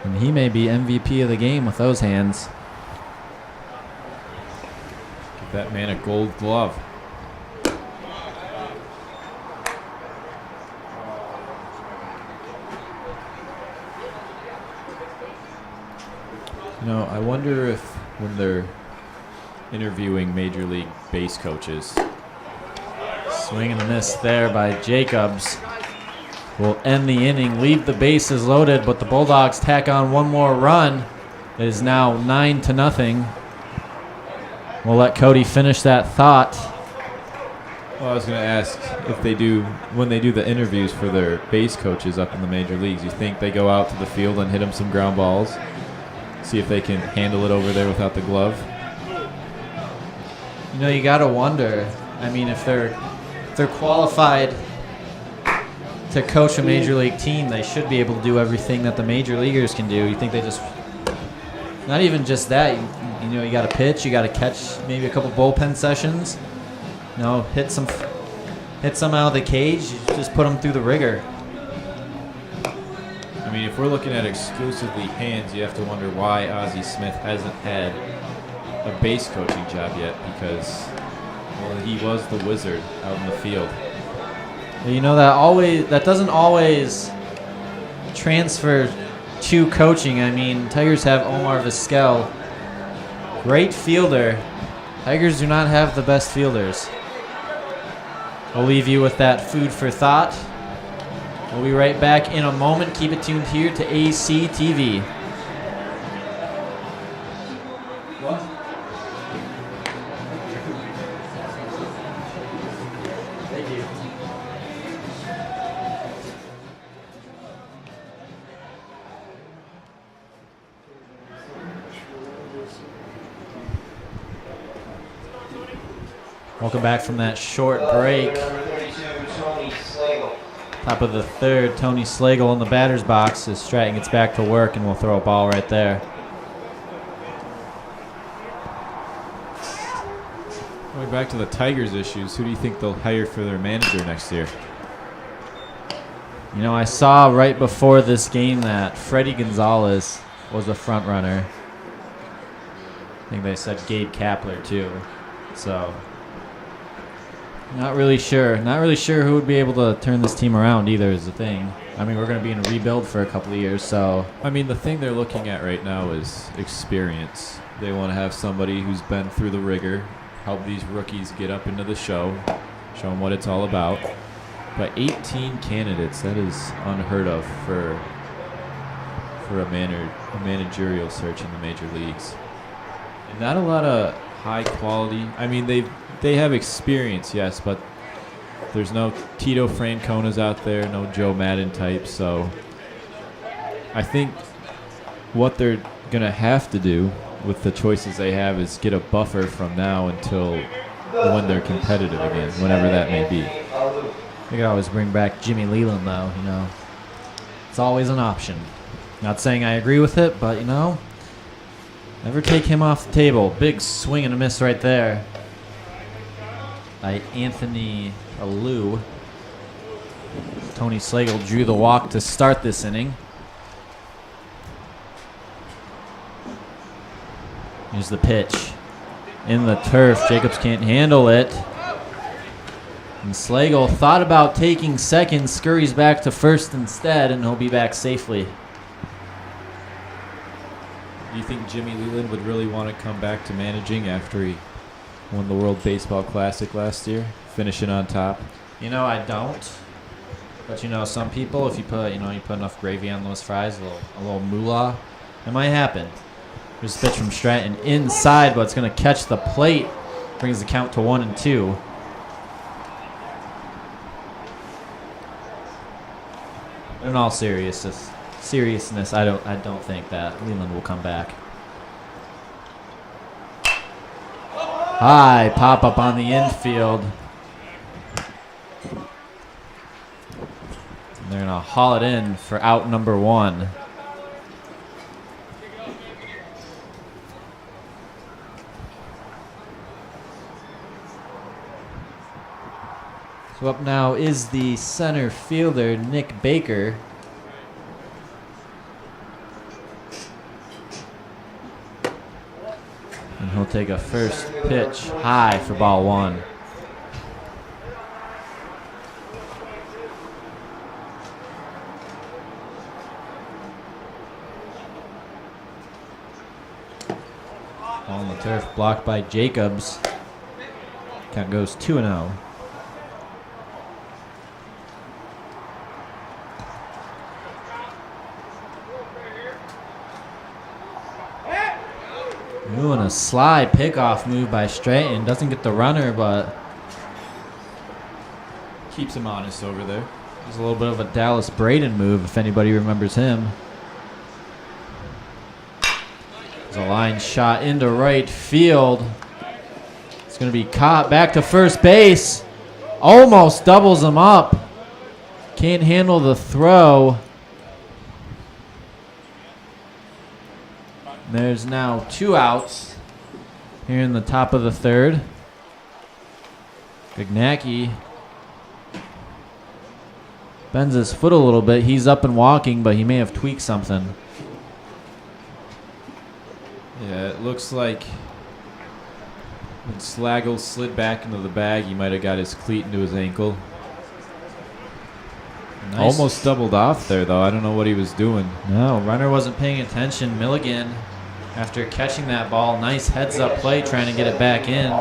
And he may be MVP of the game with those hands. Give that man a gold glove. You know, I wonder if when they're interviewing Major League base coaches. Swing and a miss there by Jacobs. will end the inning, leave the bases loaded, but the Bulldogs tack on one more run. It is now 9-0. We'll let Cody finish that thought. Well, I was going to ask if they do, when they do the interviews for their base coaches up in the major leagues, you think they go out to the field and hit them some ground balls, see if they can handle it over there without the glove? You know, you got to wonder. I mean, if they're qualified to coach a major league team, they should be able to do everything that the major leaguers can do. You think they just, not even just that, you know, you got to pitch, you got to catch maybe a couple bullpen sessions. You know, hit some out of the cage, you just put them through the rigor. I mean, if we're looking at exclusively hands, you have to wonder why Ozzie Smith hasn't had a base coaching job yet, because, well, he was the wizard out in the field. You know, that doesn't always transfer to coaching. I mean, Tigers have Omar Vizquel, great fielder. Tigers do not have the best fielders. I'll leave you with that food for thought. We'll be right back in a moment. Keep it tuned here to ACTV. What? Thank you. Welcome back from that short break. Top of the third, Tony Slagle in the batter's box as Stratton gets back to work, and we'll throw a ball right there. Going back to the Tigers issues, who do you think they'll hire for their manager next year? You know, I saw right before this game that Freddie Gonzalez was the front runner. I think they said Gabe Kapler too. So, not really sure. Not really sure who would be able to turn this team around either is the thing. I mean, we're going to be in a rebuild for a couple of years, so. I mean, the thing they're looking at right now is experience. They want to have somebody who's been through the rigor, help these rookies get up into the show them what it's all about. But 18 candidates, that is unheard of for a managerial search in the major leagues. And not a lot of high quality. I mean, they have experience, yes, but there's no Tito Franconas out there, no Joe Madden type. So I think what they're going to have to do with the choices they have is get a buffer from now until when they're competitive again, whenever that may be. We could always bring back Jimmy Leland, though, you know. It's always an option. Not saying I agree with it, but, you know, never take him off the table. Big swing and a miss right there by Anthony Alou. Tony Slagle drew the walk to start this inning. Here's the pitch. In the turf. Jacobs can't handle it. And Slagle thought about taking second, scurries back to first instead, and he'll be back safely. Do you think Jimmy Leland would really want to come back to managing after he won the World Baseball Classic last year, finishing on top? You know, I don't. But, you know, some people, if you put, you put enough gravy on those fries, a little moolah, it might happen. There's a pitch from Stratton inside, but it's going to catch the plate. Brings the count to 1-2. In all seriousness, I don't think that Leland will come back. High pop up on the infield. And they're gonna haul it in for out number 1. So up now is the center fielder, Nick Baker. And he'll take a first pitch high for ball 1. Ball on the turf, blocked by Jacobs. Count goes 2-0. Ooh, and a sly pickoff move by Stratton. Doesn't get the runner, but Keeps him honest over there. it's a little bit of a Dallas Braden move, if anybody remembers him. There's a line shot into right field. It's going to be caught back to first base. Almost doubles him up. Can't handle the throw. There's now 2 outs here in the top of the third. Gagnacki bends his foot a little bit. He's up and walking, but he may have tweaked something. Yeah, it looks like when Slagle slid back into the bag, he might have got his cleat into his ankle. Nice. Almost doubled off there, though. I don't know what he was doing. No, runner wasn't paying attention. Milligan, after catching that ball, nice heads-up play trying to get it back in.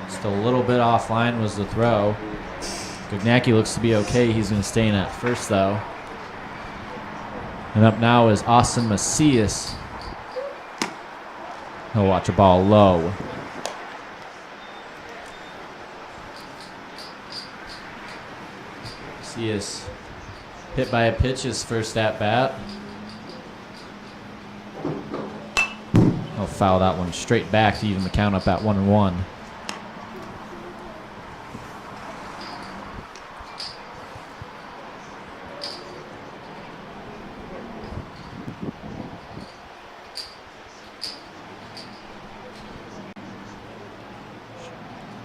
Just a little bit offline was the throw. Gagnacki looks to be okay. He's going to stay in at first, though. And up now is Austin Macias. He'll watch a ball low. Macias hit by a pitch his first at-bat. He'll foul that one straight back to even the count up at 1-1.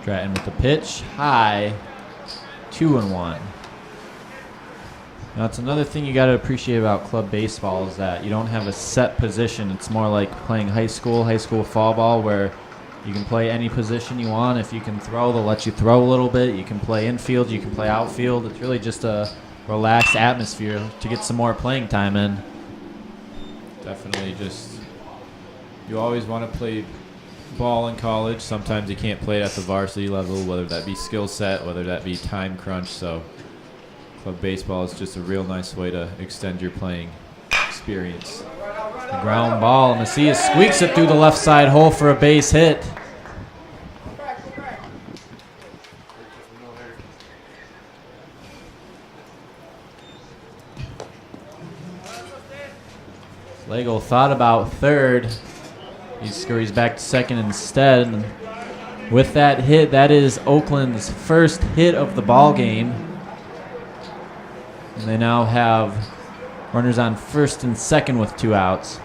Stratton with the pitch, high, 2-1. Now, that's another thing you got to appreciate about club baseball is that you don't have a set position. It's more like playing high school fall ball, where you can play any position you want. If you can throw, they'll let you throw a little bit. You can play infield, you can play outfield. It's really just a relaxed atmosphere to get some more playing time in. Definitely just, you always want to play ball in college. Sometimes you can't play it at the varsity level, whether that be skill set, whether that be time crunch. So club baseball is just a real nice way to extend your playing experience. The ground ball, Macias squeaks it through the left side hole for a base hit. Slagle thought about third. He scurries back to second instead. And with that hit, that is Oakland's first hit of the ball game. And they now have runners on first and second with 2 outs.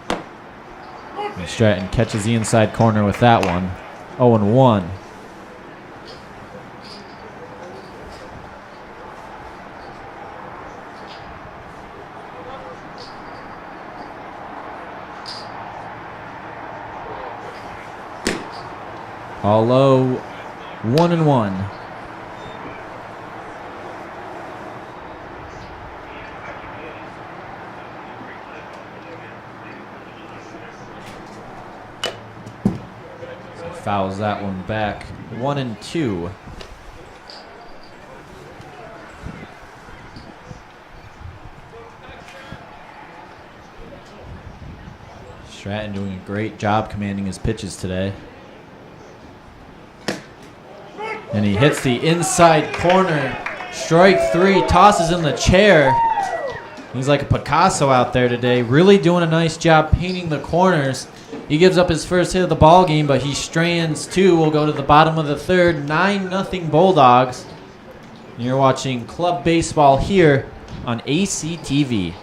And Stratton catches the inside corner with that one. 0-1. All low, 1-1. So fouls that one back, 1-2. Stratton doing a great job commanding his pitches today. And he hits the inside corner. Strike 3, tosses in the chair. He's like a Picasso out there today. Really doing a nice job painting the corners. He gives up his first hit of the ball game, but he strands 2. We'll go to the bottom of the third. 9-0 Bulldogs. And you're watching club baseball here on ACTV.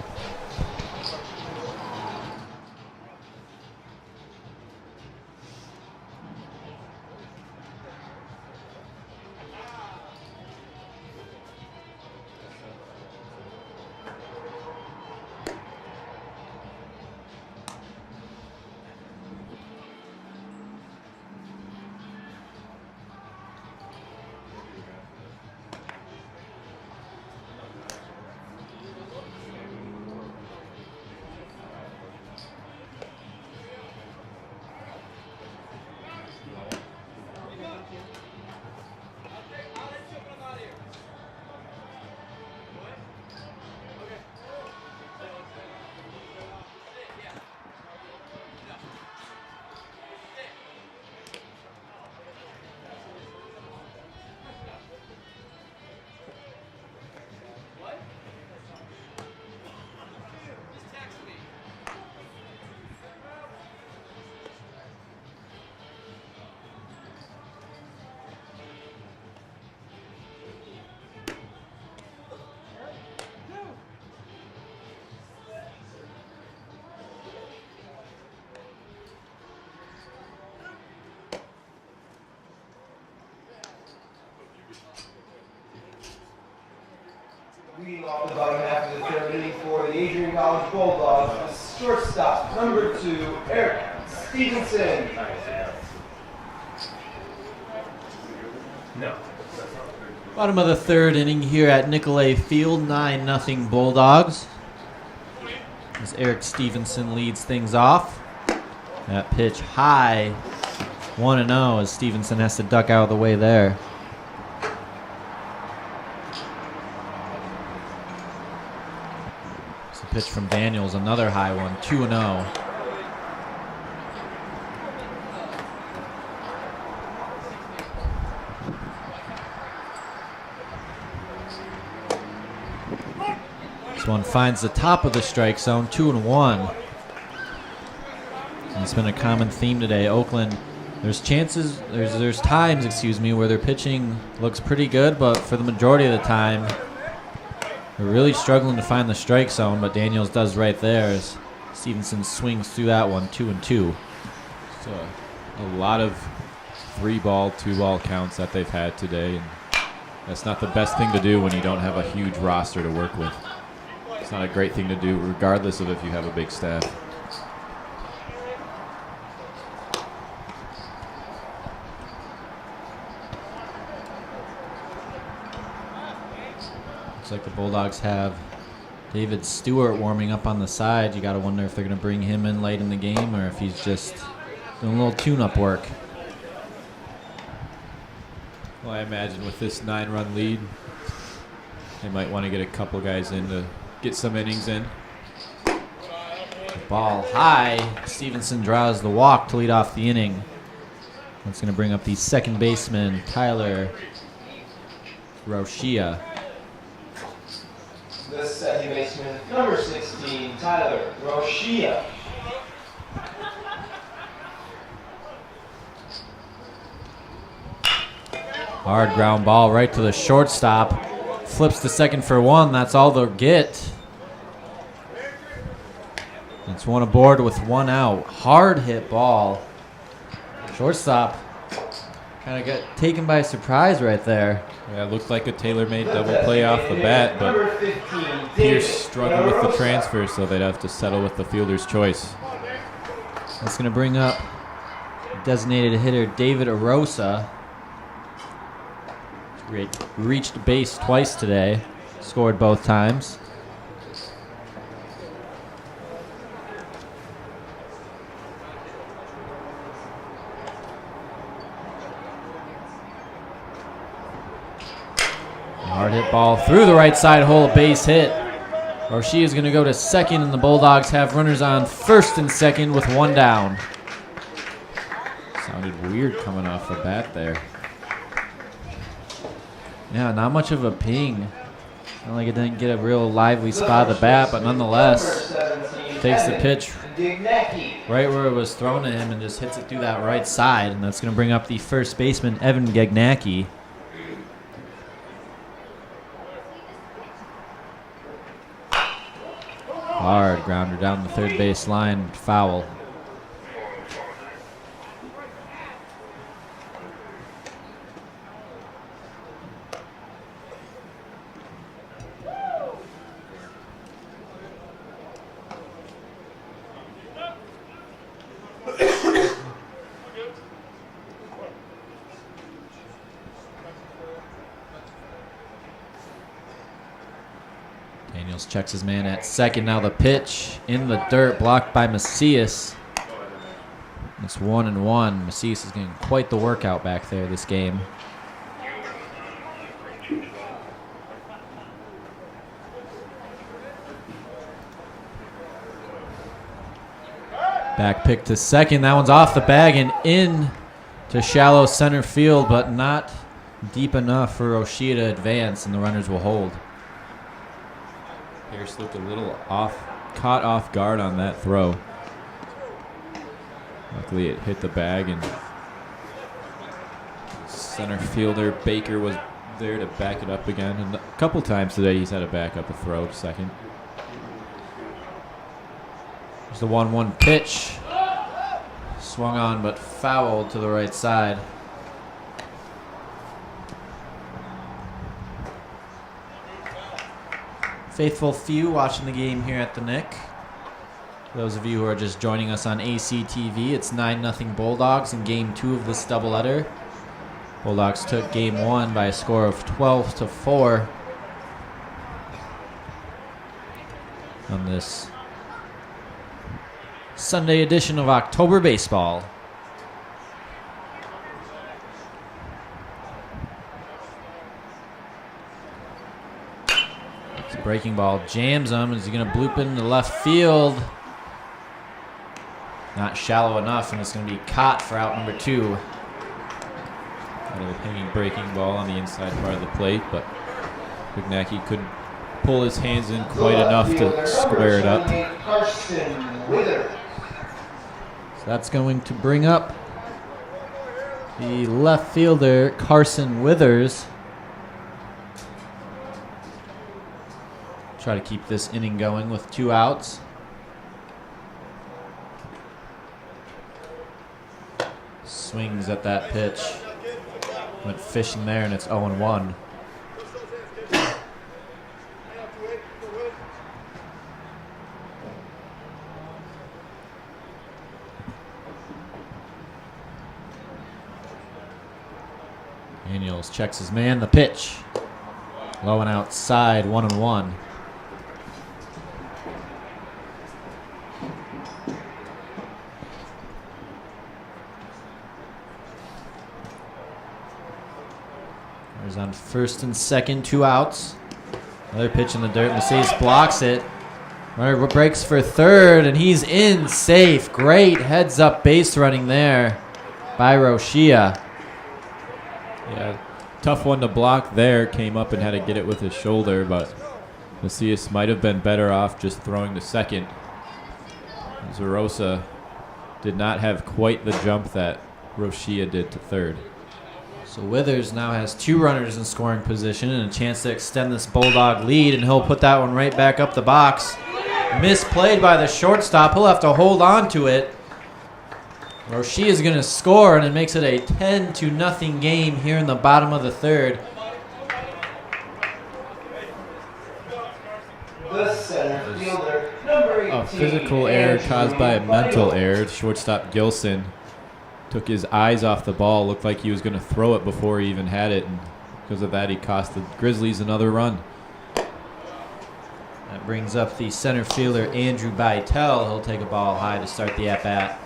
Leading off the bottom half of the third inning for the Adrian College Bulldogs, shortstop number 2, Eric Stephenson. No. Bottom of the third inning here at Nicolay Field, 9-0 Bulldogs. As Eric Stephenson leads things off. That pitch high, 1-0 as Stephenson has to duck out of the way there. It's a pitch from Daniels, another high one, 2-0. This one finds the top of the strike zone, 2-1. And it's been a common theme today. Oakland, there's times, where their pitching looks pretty good, but for the majority of the time, they're really struggling to find the strike zone. But Daniels does right there as Stephenson swings through that one, 2-2. So a lot of 3-ball, 2-ball counts that they've had today, and that's not the best thing to do when you don't have a huge roster to work with. It's not a great thing to do, regardless of if you have a big staff. Looks like the Bulldogs have David Stewart warming up on the side. You got to wonder if they're going to bring him in late in the game or if he's just doing a little tune-up work. Well, I imagine with this 9-run lead, they might want to get a couple guys in to get some innings in. Ball high. Stephenson draws the walk to lead off the inning. That's going to bring up the second baseman, Tyler Rochia. The second baseman, number 16, Tyler Rochia. Hard ground ball right to the shortstop. Flips to second for one. That's all they'll get. It's one aboard with one out. Hard hit ball. Shortstop kind of got taken by surprise right there. Yeah, it looked like a tailor-made double play off the bat, but Pierce struggled with the transfer, so they'd have to settle with the fielder's choice. That's going to bring up designated hitter David Arosa. Reached base twice today. Scored both times. Hard hit ball through the right side hole, a base hit. Rochia is going to go to second, and the Bulldogs have runners on first and second with one down. Sounded weird coming off the bat there. Yeah, not much of a ping. Not like it didn't get a real lively spot of the bat, but nonetheless, takes the pitch right where it was thrown at him and just hits it through that right side. And that's going to bring up the first baseman, Evan Gagnacki. Hard grounder down the third base line, foul. Daniels checks his man at second. Now the pitch in the dirt, blocked by Macias. It's 1-1. Macias is getting quite the workout back there this game. Back pick to second. That one's off the bag and in to shallow center field, but not deep enough for Rochia to advance, and the runners will hold. Pierce looked a little caught off guard on that throw. Luckily it hit the bag, and center fielder Baker was there to back it up again. And a couple times today he's had to back up a throw to second. There's the 1-1 pitch. Swung on but fouled to the right side. faithful few watching the game here at the Nick. For those of you who are just joining us on ACTV, it's 9-0 Bulldogs in Game 2 of this doubleheader. Bulldogs took Game 1 by a score of 12-4 on this Sunday edition of October Baseball. It's a breaking ball, jams him. Is he going to bloop into left field? Not shallow enough, and it's going to be caught for out number 2. Kind of a hanging breaking ball on the inside part of the plate, but Wignacki couldn't pull his hands in quite enough to square it up. So that's going to bring up the left fielder, Carson Withers. Try to keep this inning going with 2 outs. Swings at that pitch. Went fishing there, and it's 0-1. Daniels checks his man. The pitch. Low and outside, 1-1. There's on first and second, 2 outs. Another pitch in the dirt. Mercedes blocks it. Runner breaks for third, and he's in safe. Great heads-up base running there by Rochia. Yeah, tough one to block there. Came up and had to get it with his shoulder, but Macias might have been better off just throwing to second. Zarosa did not have quite the jump that Rochia did to third. So Withers now has 2 runners in scoring position and a chance to extend this Bulldog lead, and he'll put that one right back up the box. Misplayed by the shortstop. He'll have to hold on to it. Rochia is going to score, and it makes it a 10-0 game here in the bottom of the third. The center fielder, number 18. A physical error caused by a mental error. Shortstop Gilson took his eyes off the ball. Looked like he was going to throw it before he even had it, and because of that, he cost the Grizzlies another run. That brings up the center fielder, Andrew Bytel. He'll take a ball high to start the at-bat.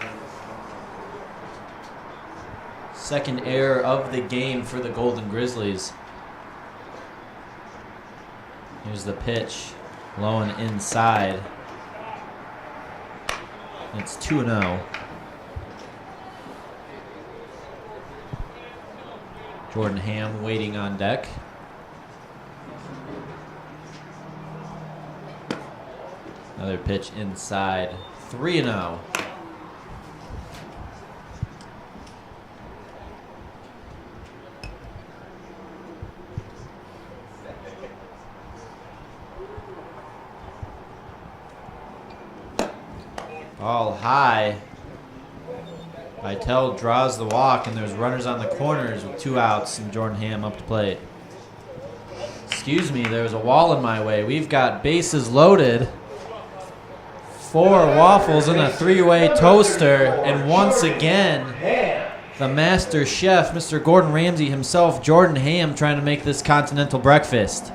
Second error of the game for the Golden Grizzlies. Here's the pitch, low and inside. It's 2-0. Jordan Ham waiting on deck. Another pitch inside. 3-0. Ball high. Vitale draws the walk, and there's runners on the corners with 2 outs and Jordan Ham up to plate. Excuse me, there's a wall in my way. We've got bases loaded. 4 waffles and a 3-way toaster, and once again, the master chef, Mr. Gordon Ramsay himself, Jordan Ham, trying to make this continental breakfast.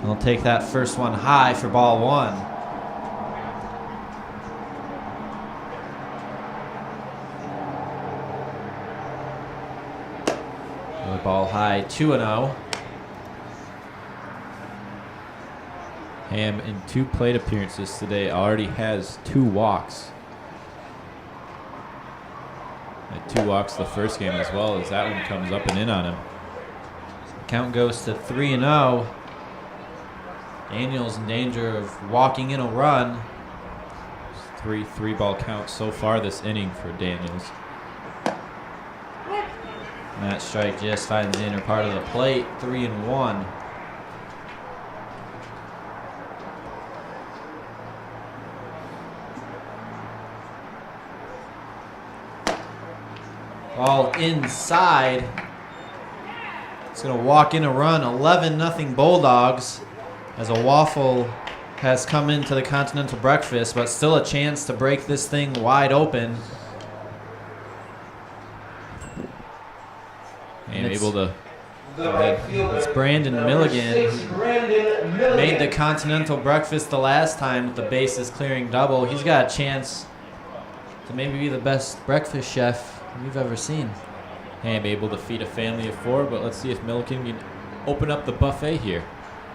We'll take that first one high for ball 1. Ball high, 2-0. Ham in 2 plate appearances today already has 2 walks. Had 2 walks the first game as well, as that one comes up and in on him. Count goes to 3-0. Daniels in danger of walking in a run. 3 ball counts so far this inning for Daniels. That strike just finds the inner part of the plate. 3-1. Ball inside. It's going to walk in a run, 11-0 Bulldogs, as a waffle has come into the continental breakfast, but still a chance to break this thing wide open. And able to. It's Brandon Milligan, who made the continental breakfast the last time with the bases clearing double. He's got a chance to maybe be the best breakfast chef we've ever seen. Ham able to feed a family of 4, but let's see if Milligan can open up the buffet here.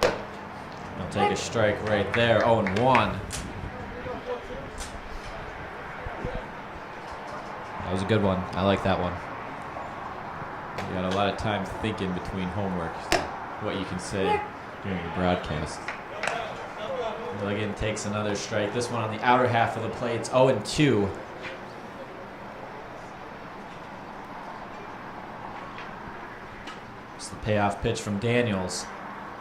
He'll take a strike right there, 0-1. That was a good one. I like that one. You got a lot of time thinking between homework, what you can say during the broadcast. Milligan takes another strike. This one on the outer half of the plate. It's 0-2. It's the payoff pitch from Daniels.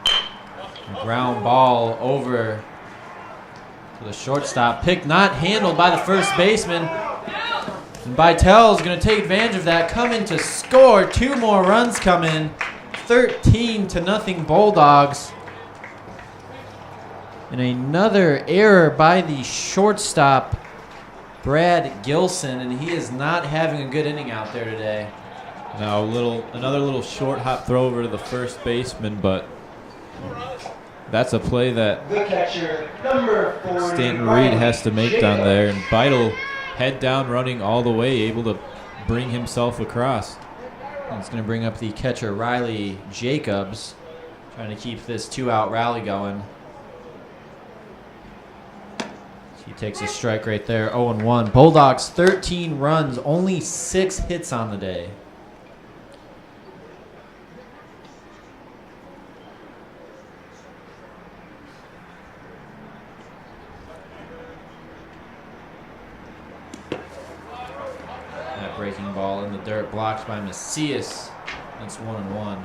A ground ball over to the shortstop. Pick not handled by the first baseman. And Bytel's going to take advantage of that. Come in to score. 2 more runs come in. 13-0 Bulldogs. And another error by the shortstop, Brad Gilson, and he is not having a good inning out there today. Now another little short hop throw over to the first baseman, but that's a play that The catcher, number 40, Stanton Reed has to make down there, and Vital head down running all the way, able to bring himself across. And it's going to bring up the catcher, Riley Jacobs, trying to keep this 2-out rally going. He takes a strike right there, 0-1. Bulldogs, 13 runs, only 6 hits on the day. That breaking ball in the dirt, blocked by Macias. That's 1-1.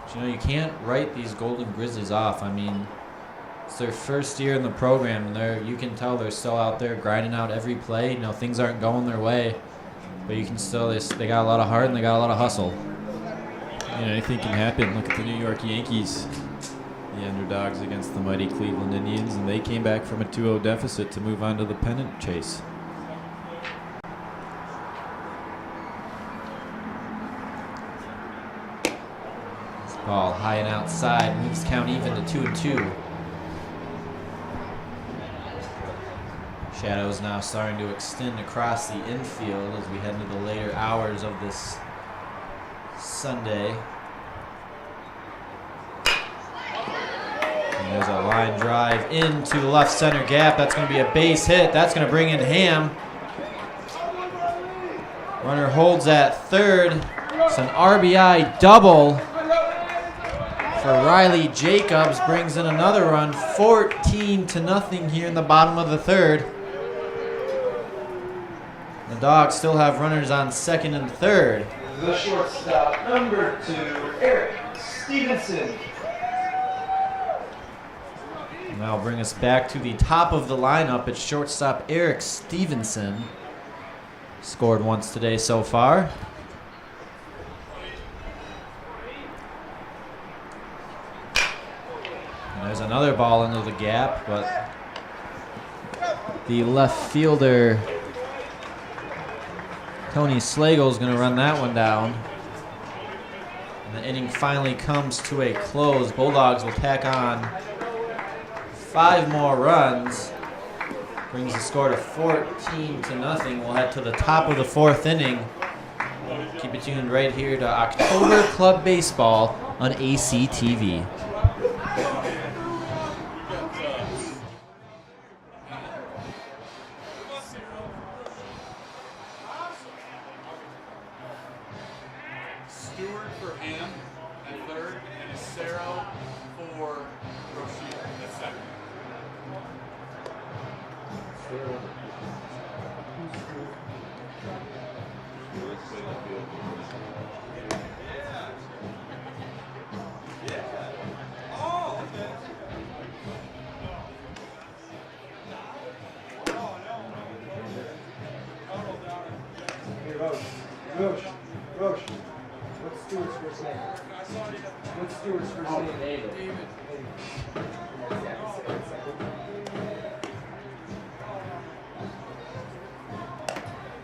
But, you know, you can't write these Golden Grizzlies off. I mean, it's their first year in the program, and you can tell they're still out there grinding out every play. You know, things aren't going their way, but you can still, they got a lot of heart and they got a lot of hustle. You know, anything can happen. Look at the New York Yankees, the underdogs against the mighty Cleveland Indians, and they came back from a 2-0 deficit to move on to the pennant chase. This ball high and outside, moves count even to 2-2. Shadows now starting to extend across the infield as we head into the later hours of this Sunday. And there's a line drive into the left center gap. That's going to be a base hit. That's going to bring in Ham. Runner holds at third. It's an RBI double for Riley Jacobs. Brings in another run. 14-0 here in the bottom of the third. The Dogs still have runners on second and third. The shortstop, number 2, Eric Stephenson. And that'll bring us back to the top of the lineup at shortstop. Eric Stephenson scored once today so far. And there's another ball into the gap, but the left fielder Tony Slagle is going to run that one down. And the inning finally comes to a close. Bulldogs will tack on 5 more runs. Brings the score to 14-0. We'll head to the top of the 4th inning. Keep it tuned right here to October Club Baseball on ACTV. Stewart for Ham at third, and Acero for Roshi at second. Roche. Stewart's first inning. David.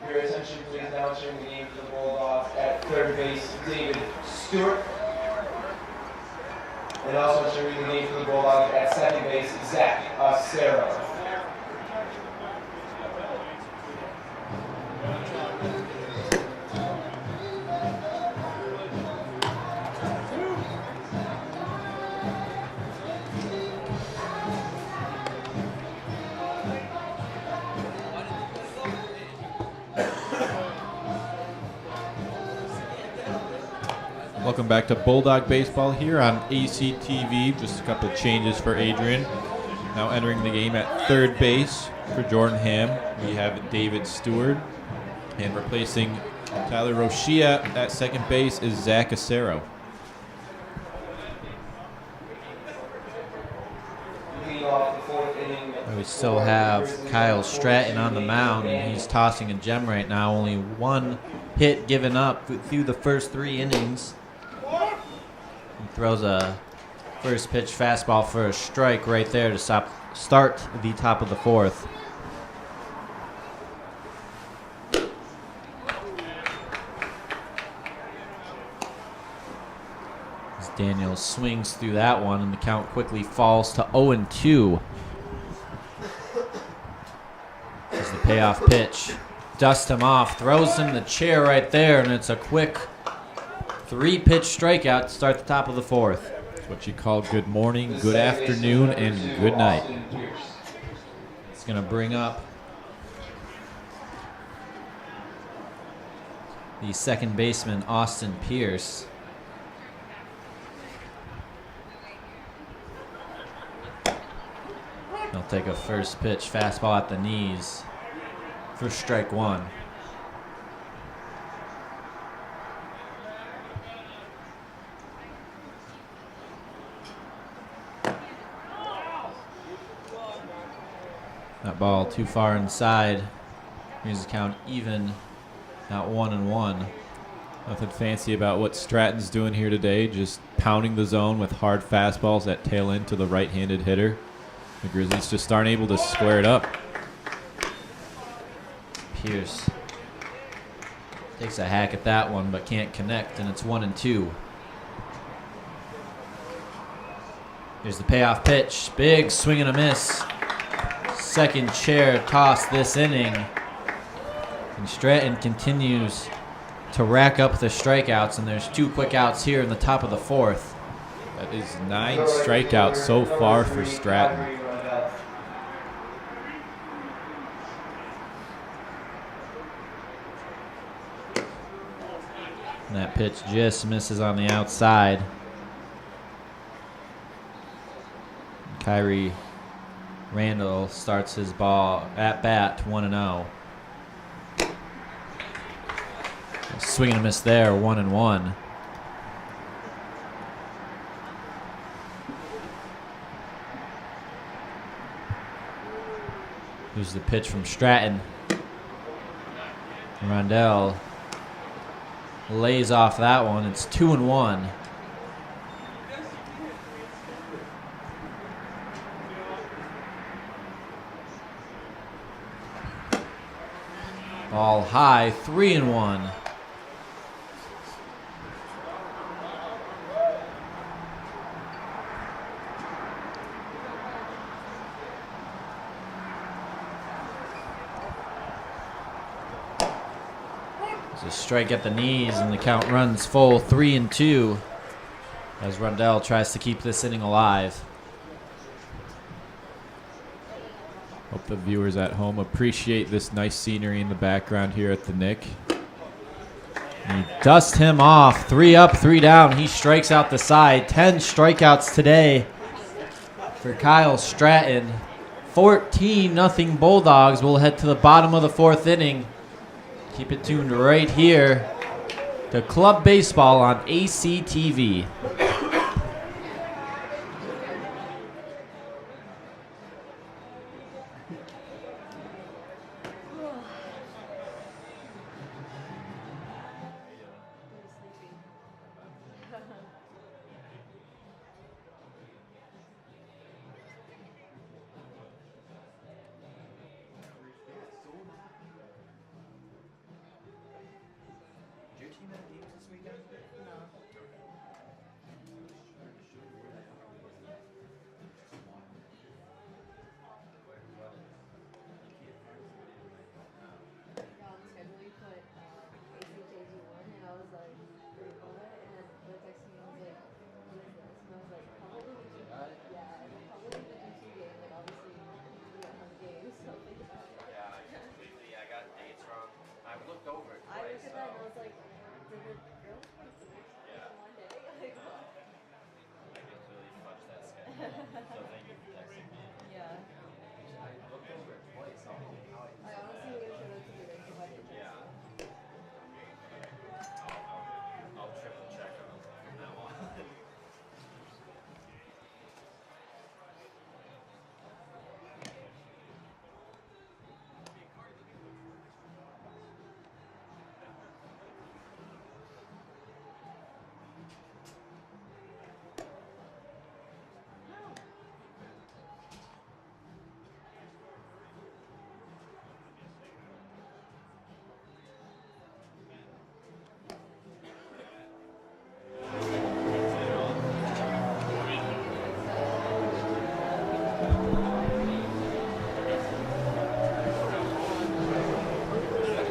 Your attention, please. Now entering the game for the Bulldogs at third base, David Stewart. And also entering the game for the Bulldogs at second base, Zach Acero. Welcome back to Bulldog Baseball here on ACTV. Just a couple changes for Adrian. Now entering the game at third base for Jordan Ham, we have David Stewart. And replacing Tyler Rochia at second base is Zach Acero. We still have Kyle Stratton on the mound, and he's tossing a gem right now. Only one hit given up through the first 3 innings. He throws a first pitch fastball for a strike right there to start the top of the 4th. As Daniels swings through that one, and the count quickly falls to 0-2. As the payoff pitch, dust him off, throws him the chair right there, and it's a quick 3-pitch strikeout to start the top of the 4th. That's what you call good morning, good afternoon, and good night. It's going to bring up the second baseman, Austin Pierce. He'll take a first pitch fastball at the knees for strike 1. That ball too far inside. Here's the count even at 1-1. Nothing fancy about what Stratton's doing here today, just pounding the zone with hard fastballs that tail end to the right-handed hitter. The Grizzlies just aren't able to square it up. Pierce takes a hack at that one, but can't connect, and it's 1-2. Here's the payoff pitch. Big swing and a miss. Second chair toss this inning. And Stratton continues to rack up the strikeouts, and there's 2 quick outs here in the top of the 4th. That is 9 strikeouts so far for Stratton. And that pitch just misses on the outside. Kyrie Randall starts his ball at bat 1-0. Swing and a miss there, 1-1. Here's the pitch from Stratton. Rondell lays off that one. It's 2-1. Ball high, 3-1. It's a strike at the knees, and the count runs full, 3-2, as Rondell tries to keep this inning alive. Hope the viewers at home appreciate this nice scenery in the background here at the Nick. And you dust him off, 3 up, 3 down. He strikes out the side. 10 strikeouts today for Kyle Stratton. 14-0 Bulldogs. We'll head to the bottom of the 4th inning. Keep it tuned right here to Club Baseball on ACTV.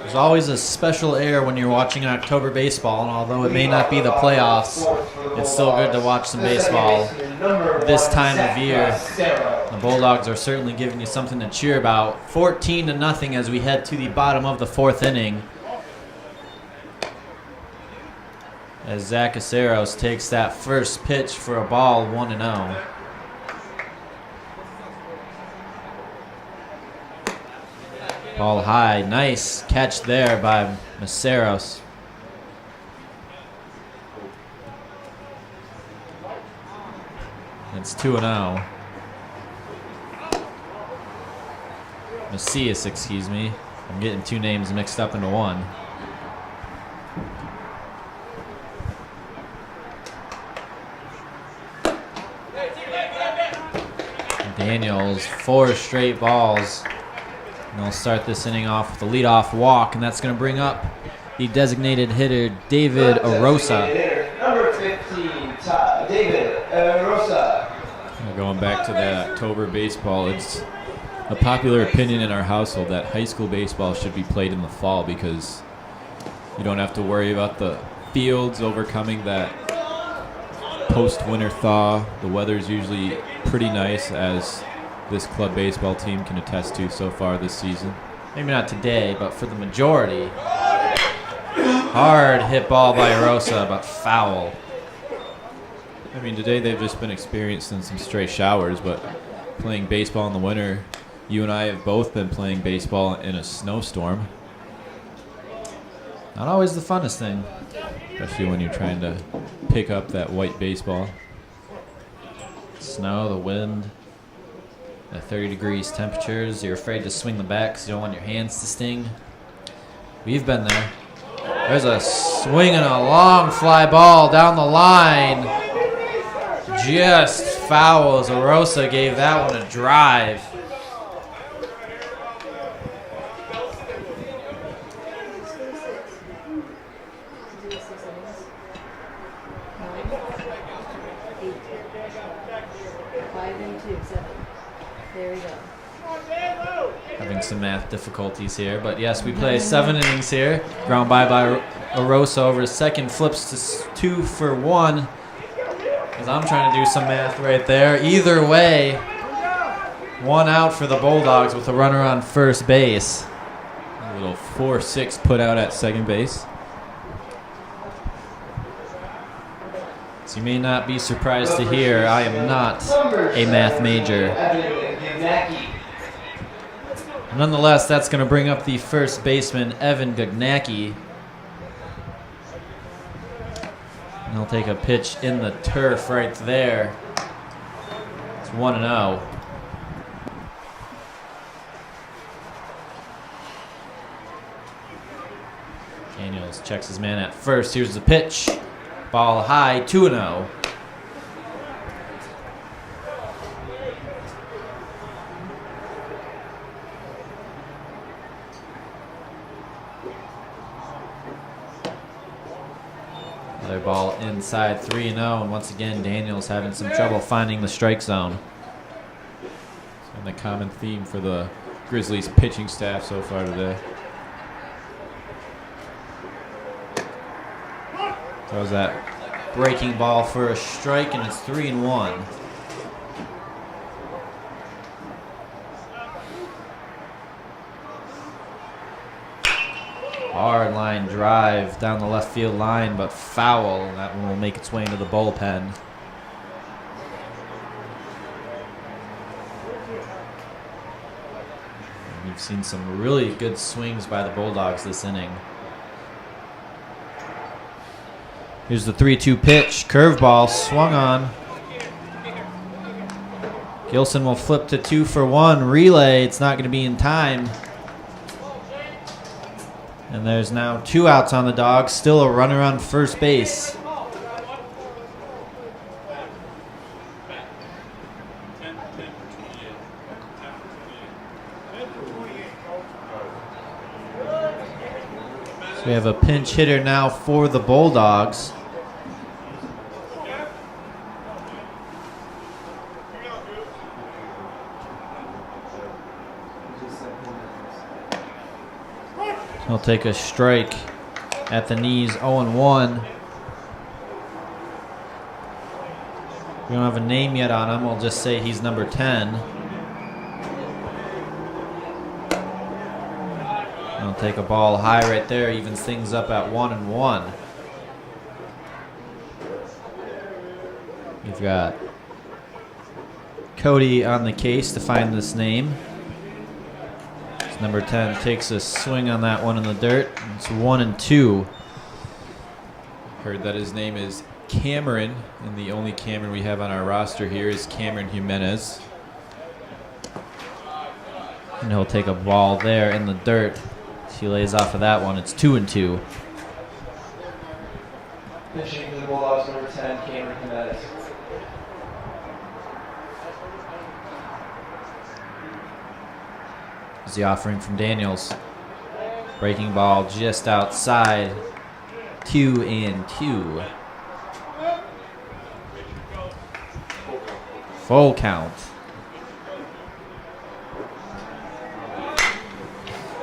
There's always a special air when you're watching October baseball, and although it may not be the playoffs, it's still good to watch some baseball this time of year. The Bulldogs are certainly giving you something to cheer about. 14-0 as we head to the bottom of the 4th inning. As Zach Aceros takes that first pitch for a ball, 1-0. Ball high, nice catch there by Maceros. It's 2-0. Macias, excuse me. I'm getting two names mixed up into one. Daniels, 4 straight balls. And they'll start this inning off with a leadoff walk, and that's going to bring up the designated hitter, David Arosa. Number 15, David Arosa. Going back to that October baseball, it's a popular opinion in our household that high school baseball should be played in the fall because you don't have to worry about the fields overcoming that post-winter thaw. The weather's usually pretty nice, as this club baseball team can attest to so far this season. Maybe not today, but for the majority. Hard hit ball by Arosa, but foul. I mean, today they've just been experiencing some stray showers, but playing baseball in the winter, you and I have both been playing baseball in a snowstorm. Not always the funnest thing. Especially when you're trying to pick up that white baseball. Snow, the wind, the 30 degrees temperatures. You're afraid to swing the bat because you don't want your hands to sting. We've been there. There's a swing and a long fly ball down the line. Just foul as Arosa gave that one a drive. There we go. Having some math difficulties here, but yes, we play 7 innings here. Ground by Arosa over his second, flips to 2 for 1. As I'm trying to do some math right there. Either way, 1 out for the Bulldogs with a runner on first base. A little 4-6 put out at second base. So you may not be surprised to hear I am not a math major. Nonetheless, that's going to bring up the first baseman, Evan Gagnacki. And he'll take a pitch in the turf right there. It's 1-0. Daniels checks his man at first. Here's the pitch. Ball high, 2-0. Another ball inside, 3-0, and once again Daniels having some trouble finding the strike zone. And the common theme for the Grizzlies pitching staff so far today. Throws that breaking ball for a strike, and it's 3-1. Hard line drive down the left field line, but foul. That one will make its way into the bullpen. We've seen some really good swings by the Bulldogs this inning. Here's the 3-2 pitch. Curveball swung on. Gilson will flip to 2 for 1. Relay. It's not going to be in time. And there's now 2 outs on the Dogs. Still a runner on first base. So we have a pinch hitter now for the Bulldogs. He'll take a strike at the knees, 0-1. We don't have a name yet on him. We'll just say he's number 10. He'll take a ball high right there, evens things up at 1-1. We've got Cody on the case to find this name. It's number 10 takes a swing on that one in the dirt. It's 1-2. Heard that his name is Cameron, and the only Cameron we have on our roster here is Cameron Jimenez. And he'll take a ball there in the dirt. He lays off of that one. It's 2-2. Pitching for the Bulldogs, number 10, Cameron Jimenez. Is the offering from Daniels. Breaking ball just outside. 2-2. Full count.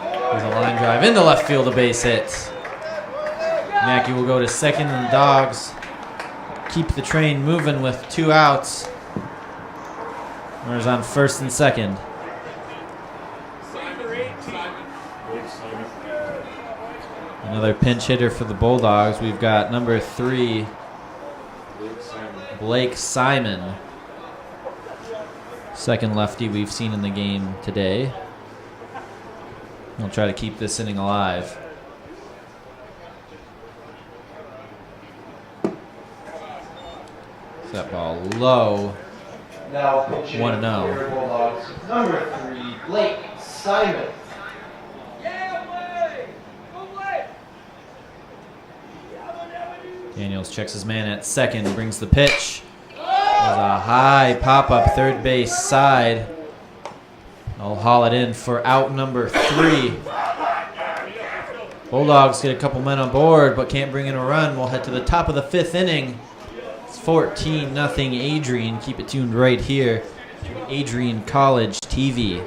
There's a line drive into left field, a base hit. Mackey will go to second, and the Dogs keep the train moving with 2 outs. Runners on first and second. Another pinch hitter for the Bulldogs. We've got number 3, Blake Simon. Second lefty we've seen in the game today. We'll try to keep this inning alive. That ball low. Now pitching 1-0. for the Bulldogs, number 3, Blake Simon. Daniels checks his man at second, brings the pitch. There's a high pop-up third base side. I'll haul it in for out number 3. Bulldogs get a couple men on board, but can't bring in a run. We'll head to the top of the 5th inning. It's 14-0 Adrian. Keep it tuned right here to Adrian College TV.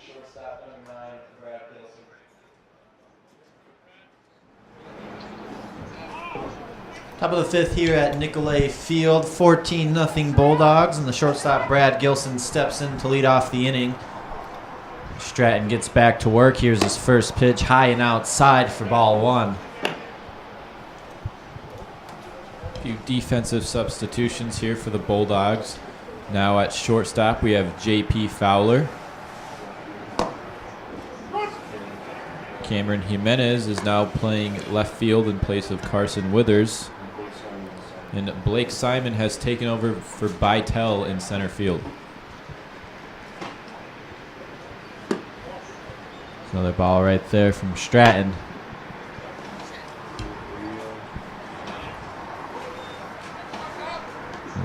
Shortstop, number 9, Brad Gilson. Top of the 5th here at Nicolay Field. 14-0 Bulldogs, and the shortstop Brad Gilson steps in to lead off the inning. Stratton gets back to work. Here's his first pitch, high and outside for ball 1. A few defensive substitutions here for the Bulldogs. Now at shortstop we have J.P. Fowler. Cameron Jimenez is now playing left field in place of Carson Withers. And Blake Simon has taken over for Bytel in center field. Another ball right there from Stratton.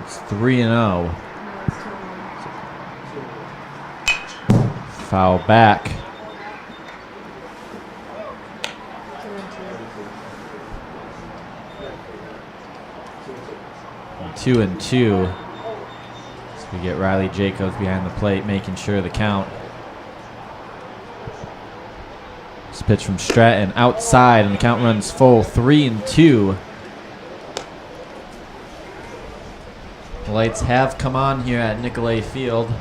It's 3-0. Foul back. 2-2. So we get Riley Jacobs behind the plate, making sure of the count. This pitch from Stratton outside, and the count runs full. 3-2. The lights have come on here at Nicolay Field.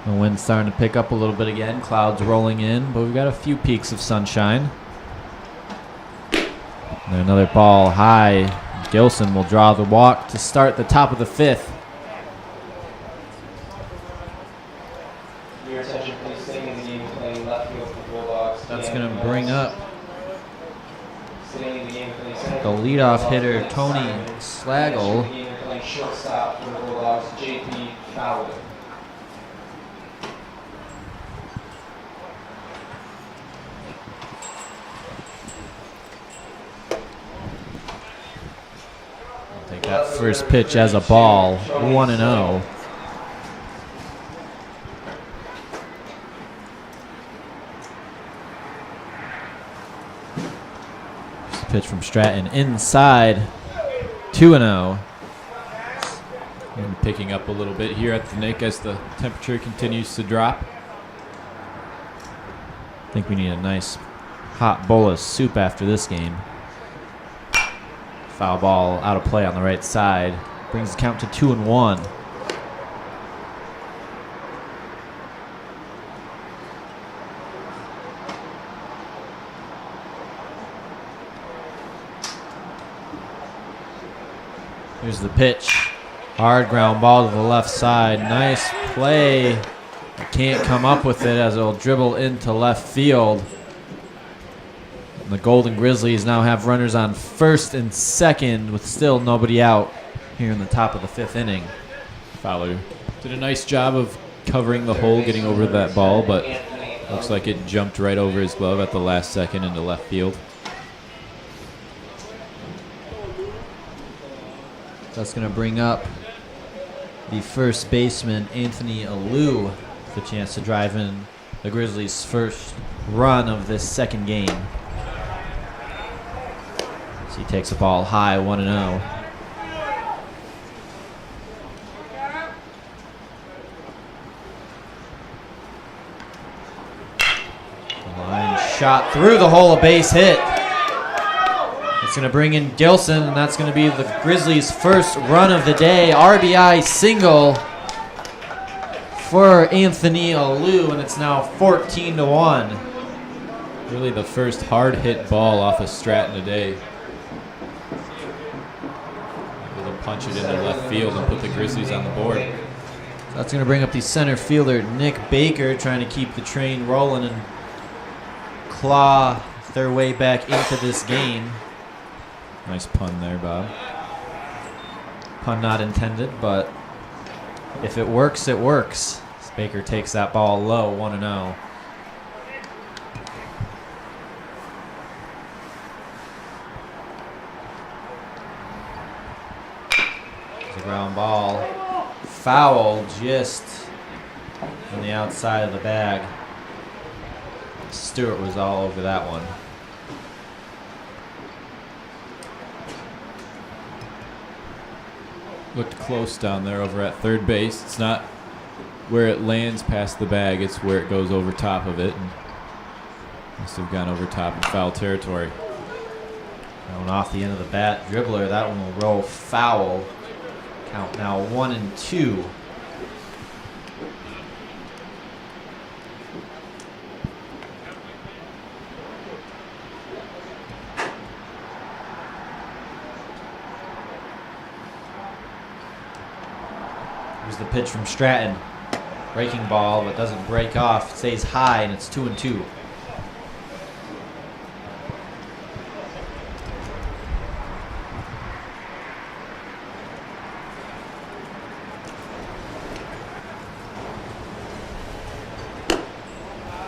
The wind's starting to pick up a little bit again. Clouds rolling in, but we've got a few peaks of sunshine. And another ball high. Gilson will draw the walk to start the top of the 5th. Your attention, please. Staying in the game, playing left field for the Bulldogs. That's going to bring up Staying in the game, playing center the field for the leadoff Bulldogs, hitter, Nick Tony Simon. Slagle. Entering the game, playing shortstop for the Bulldogs, JP Fowler. Take that first pitch as a ball, 1-0. Pitch from Stratton inside, 2-0. And picking up a little bit here at the Nick as the temperature continues to drop. I think we need a nice hot bowl of soup after this game. Foul ball out of play on the right side. Brings the count to 2-1. Here's the pitch. Hard ground ball to the left side. Nice play. Can't come up with it as it'll dribble into left field. And the Golden Grizzlies now have runners on first and second with still nobody out here in the top of the 5th inning. Fowler did a nice job of covering the hole, getting over that ball, but looks like it jumped right over his glove at the last second into left field. That's going to bring up the first baseman, Anthony Alou, with a chance to drive in the Grizzlies' first run of this second game. So he takes the ball high, 1-0. Line shot through the hole, a base hit. It's going to bring in Gilson, and that's going to be the Grizzlies' first run of the day. RBI single for Anthony Alou, and it's now 14-1. Really the first hard hit ball off of Stratton today. Able to punch it into left field and put the Grizzlies on the board. So that's going to bring up the center fielder, Nick Baker, trying to keep the train rolling and claw their way back into this game. Nice pun there, Bob. Pun not intended, but if it works, it works. Baker takes that ball low, 1-0. It's a ground ball. Foul just on the outside of the bag. Stewart was all over that one. Looked close down there over at third base. It's not where it lands past the bag, it's where it goes over top of it. And must have gone over top in foul territory. Going off the end of the bat, dribbler, that one will roll foul. Count now 1-2. Here's the pitch from Stratton. Breaking ball, but doesn't break off. It stays high, and it's 2-2.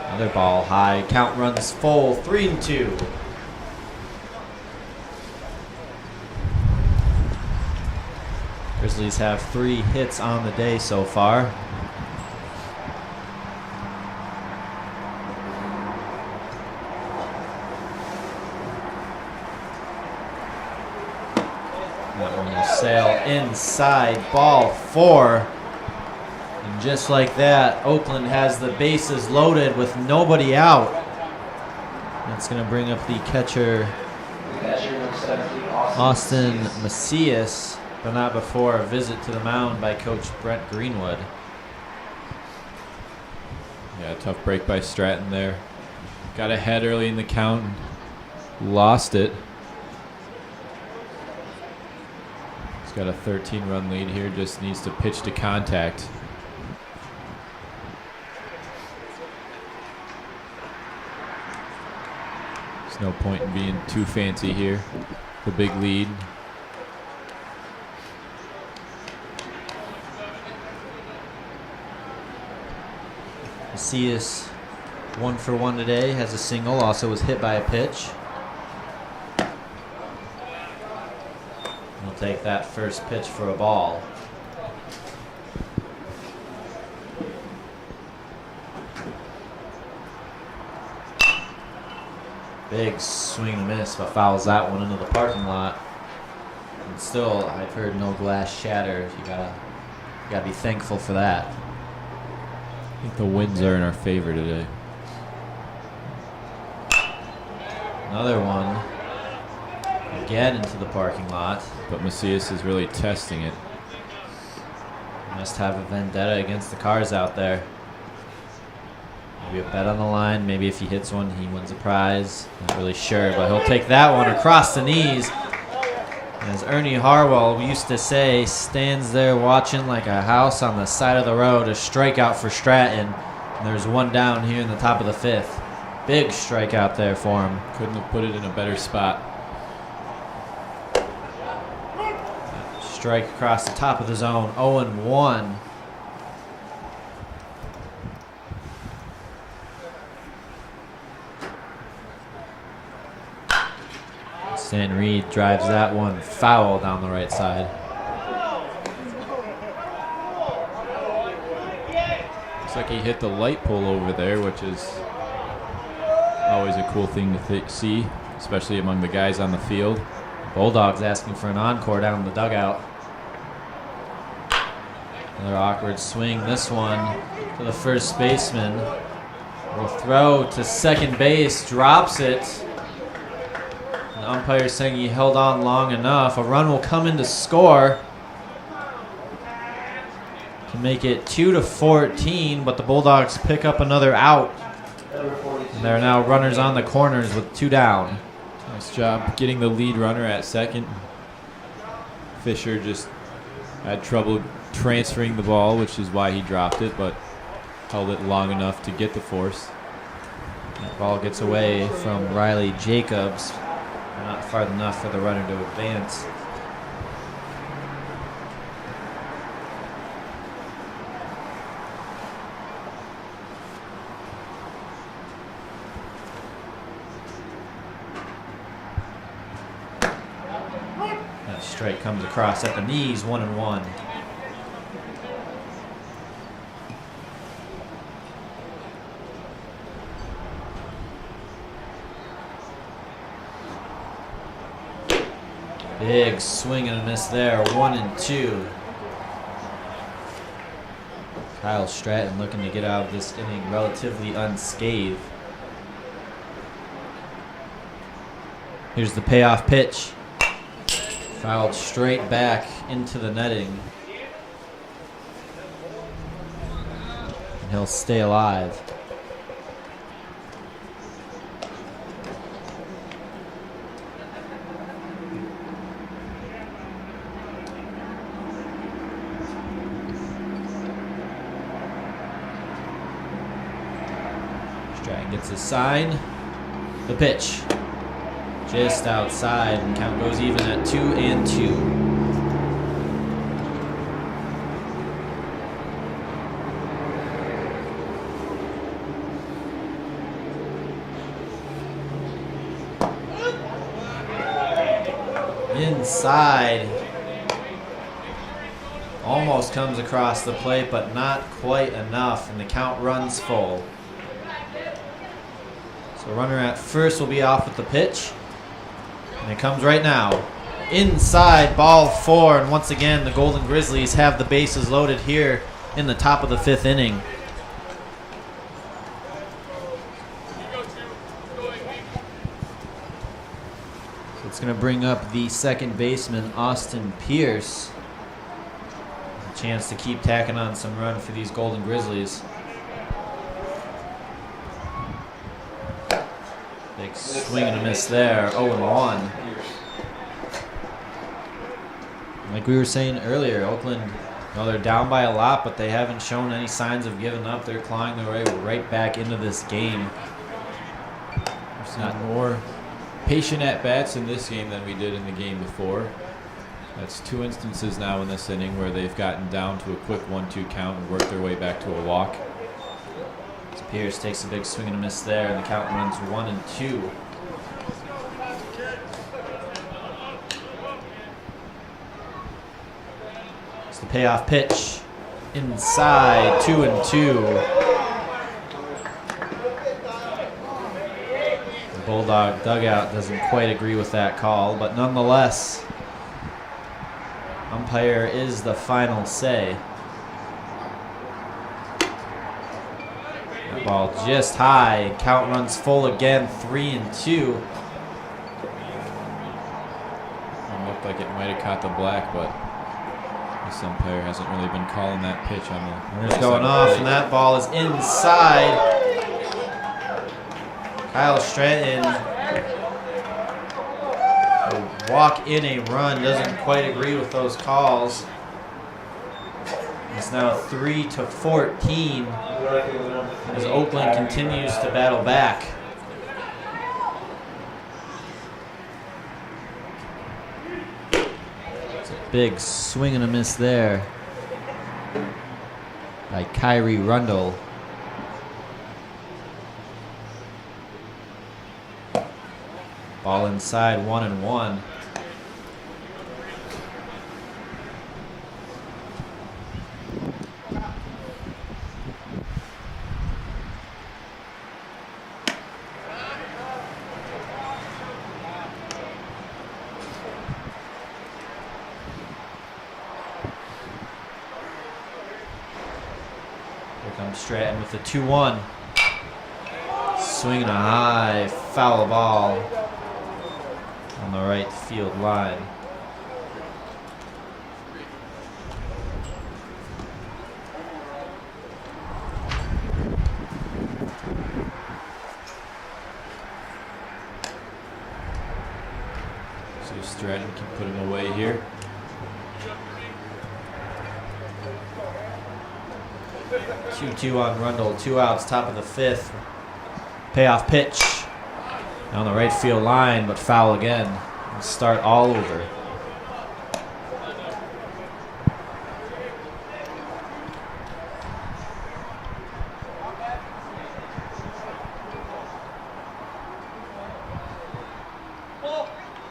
Another ball high. Count runs full. 3-2. Grizzlies have 3 hits on the day so far. That one will sail inside, ball 4. And just like that, Oakland has the bases loaded with nobody out. That's going to bring up the catcher, Austin Macias. But not before a visit to the mound by Coach Brent Greenwood. Yeah, tough break by Stratton there. Got ahead early in the count and lost it. He's got a 13-run lead here, just needs to pitch to contact. There's no point in being too fancy here. The big lead. Macias 1 for 1 today, has a single, also was hit by a pitch. He'll take that first pitch for a ball. Big swing and miss, but fouls that one into the parking lot. And still, I've heard no glass shatter. You gotta be thankful for that. I think the winds are in our favor today. Another one. Again into the parking lot. But Macias is really testing it. Must have a vendetta against the cars out there. Maybe a bet on the line. Maybe if he hits one, he wins a prize. Not really sure, but he'll take that one across the knees. As Ernie Harwell used to say, stands there watching like a house on the side of the road. A strikeout for Stratton. And there's one down here in the top of the 5th. Big strikeout there for him. Couldn't have put it in a better spot. Strike across the top of the zone. 0-1. Stan Reed drives that one foul down the right side. Looks like he hit the light pole over there, which is always a cool thing to see, especially among the guys on the field. Bulldogs asking for an encore down in the dugout. Another awkward swing. This one to the first baseman. Will throw to second base, drops it. The umpire saying he held on long enough. A run will come in to score to make it 2-14, but the Bulldogs pick up another out. And there are now runners on the corners with 2 down. Nice job getting the lead runner at second. Fisher just had trouble transferring the ball, which is why he dropped it, but held it long enough to get the force. That ball gets away from Riley Jacobs. Not far enough for the runner to advance. That strike comes across at the knees, 1-1. Big swing and a miss there, 1-2. Kyle Stratton looking to get out of this inning relatively unscathed. Here's the payoff pitch. Fouled straight back into the netting. And he'll stay alive. Gets a sign. The pitch. Just outside, and count goes even at 2-2. Inside. Almost comes across the plate, but not quite enough, and the count runs full. So runner at first will be off with the pitch. And it comes right now. Inside, ball 4. And once again, the Golden Grizzlies have the bases loaded here in the top of the 5th inning. So it's going to bring up the second baseman, Austin Pierce. A chance to keep tacking on some run for these Golden Grizzlies. Swing and a miss there. 0-1. Like we were saying earlier, Oakland, they're down by a lot, but they haven't shown any signs of giving up. They're clawing their way right back into this game. We've seen more patient at-bats in this game than we did in the game before. That's 2 instances now in this inning where they've gotten down to a quick 1-2 count and worked their way back to a walk. Pierce takes a big swing and a miss there, and the count runs 1-2. It's the payoff pitch. Inside, 2-2. The Bulldog dugout doesn't quite agree with that call, but nonetheless, umpire is the final say. That ball just high. Count runs full again, 3-2. It looked like it might have caught the black, but this umpire hasn't really been calling that pitch on the. Runners going off, and that ball is inside. Kyle Stratton will walk in a run. Doesn't quite agree with those calls. It's now 3-14 as Oakland continues to battle back. It's a big swing and a miss there by Kyrie Rundle. Ball inside, 1-1. Stratton with the 2-1. Swinging a high foul ball on the right field line. See if Stratton can put him away here. Two on Rundle, 2 outs, top of the 5th. Payoff pitch down the right field line, but foul again. We'll start all over.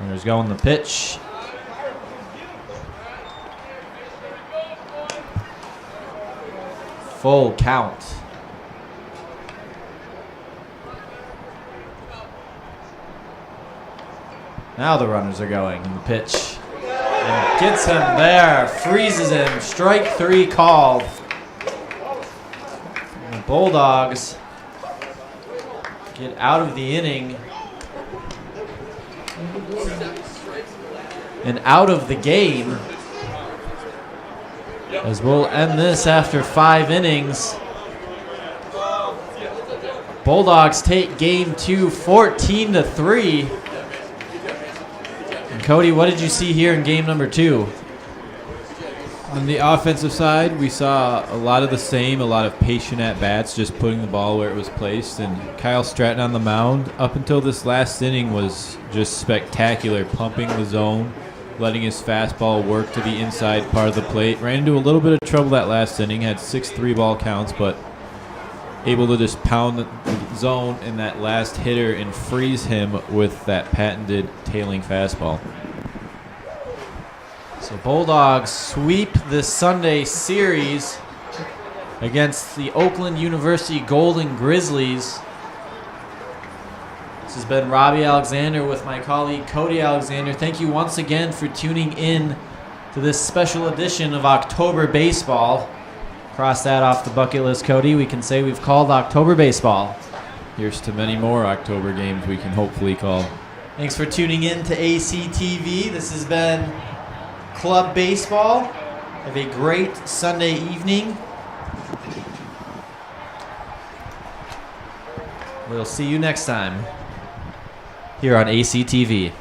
Runners going the pitch. Full count. Now the runners are going in the pitch. And gets him there. Freezes him. Strike 3 called. And the Bulldogs get out of the inning. And out of the game. As we'll end this after 5 innings. Bulldogs take game 2, 14-3. And Cody, what did you see here in game number 2? On the offensive side, we saw a lot of the same, a lot of patient at-bats, just putting the ball where it was placed. And Kyle Stratton on the mound, up until this last inning, was just spectacular, pumping the zone, letting his fastball work to the inside part of the plate. Ran into a little bit of trouble that last inning, had 6 3-ball counts, but able to just pound the zone in that last hitter and freeze him with that patented tailing fastball. So Bulldogs sweep this Sunday series against the Oakland University Golden Grizzlies. This has been Robbie Alexander with my colleague Cody Alexander. Thank you once again for tuning in to this special edition of October Baseball. Cross that off the bucket list, Cody. We can say we've called October Baseball. Here's to many more October games we can hopefully call. Thanks for tuning in to ACTV. This has been Club Baseball. Have a great Sunday evening. We'll see you next time. here on ACTV.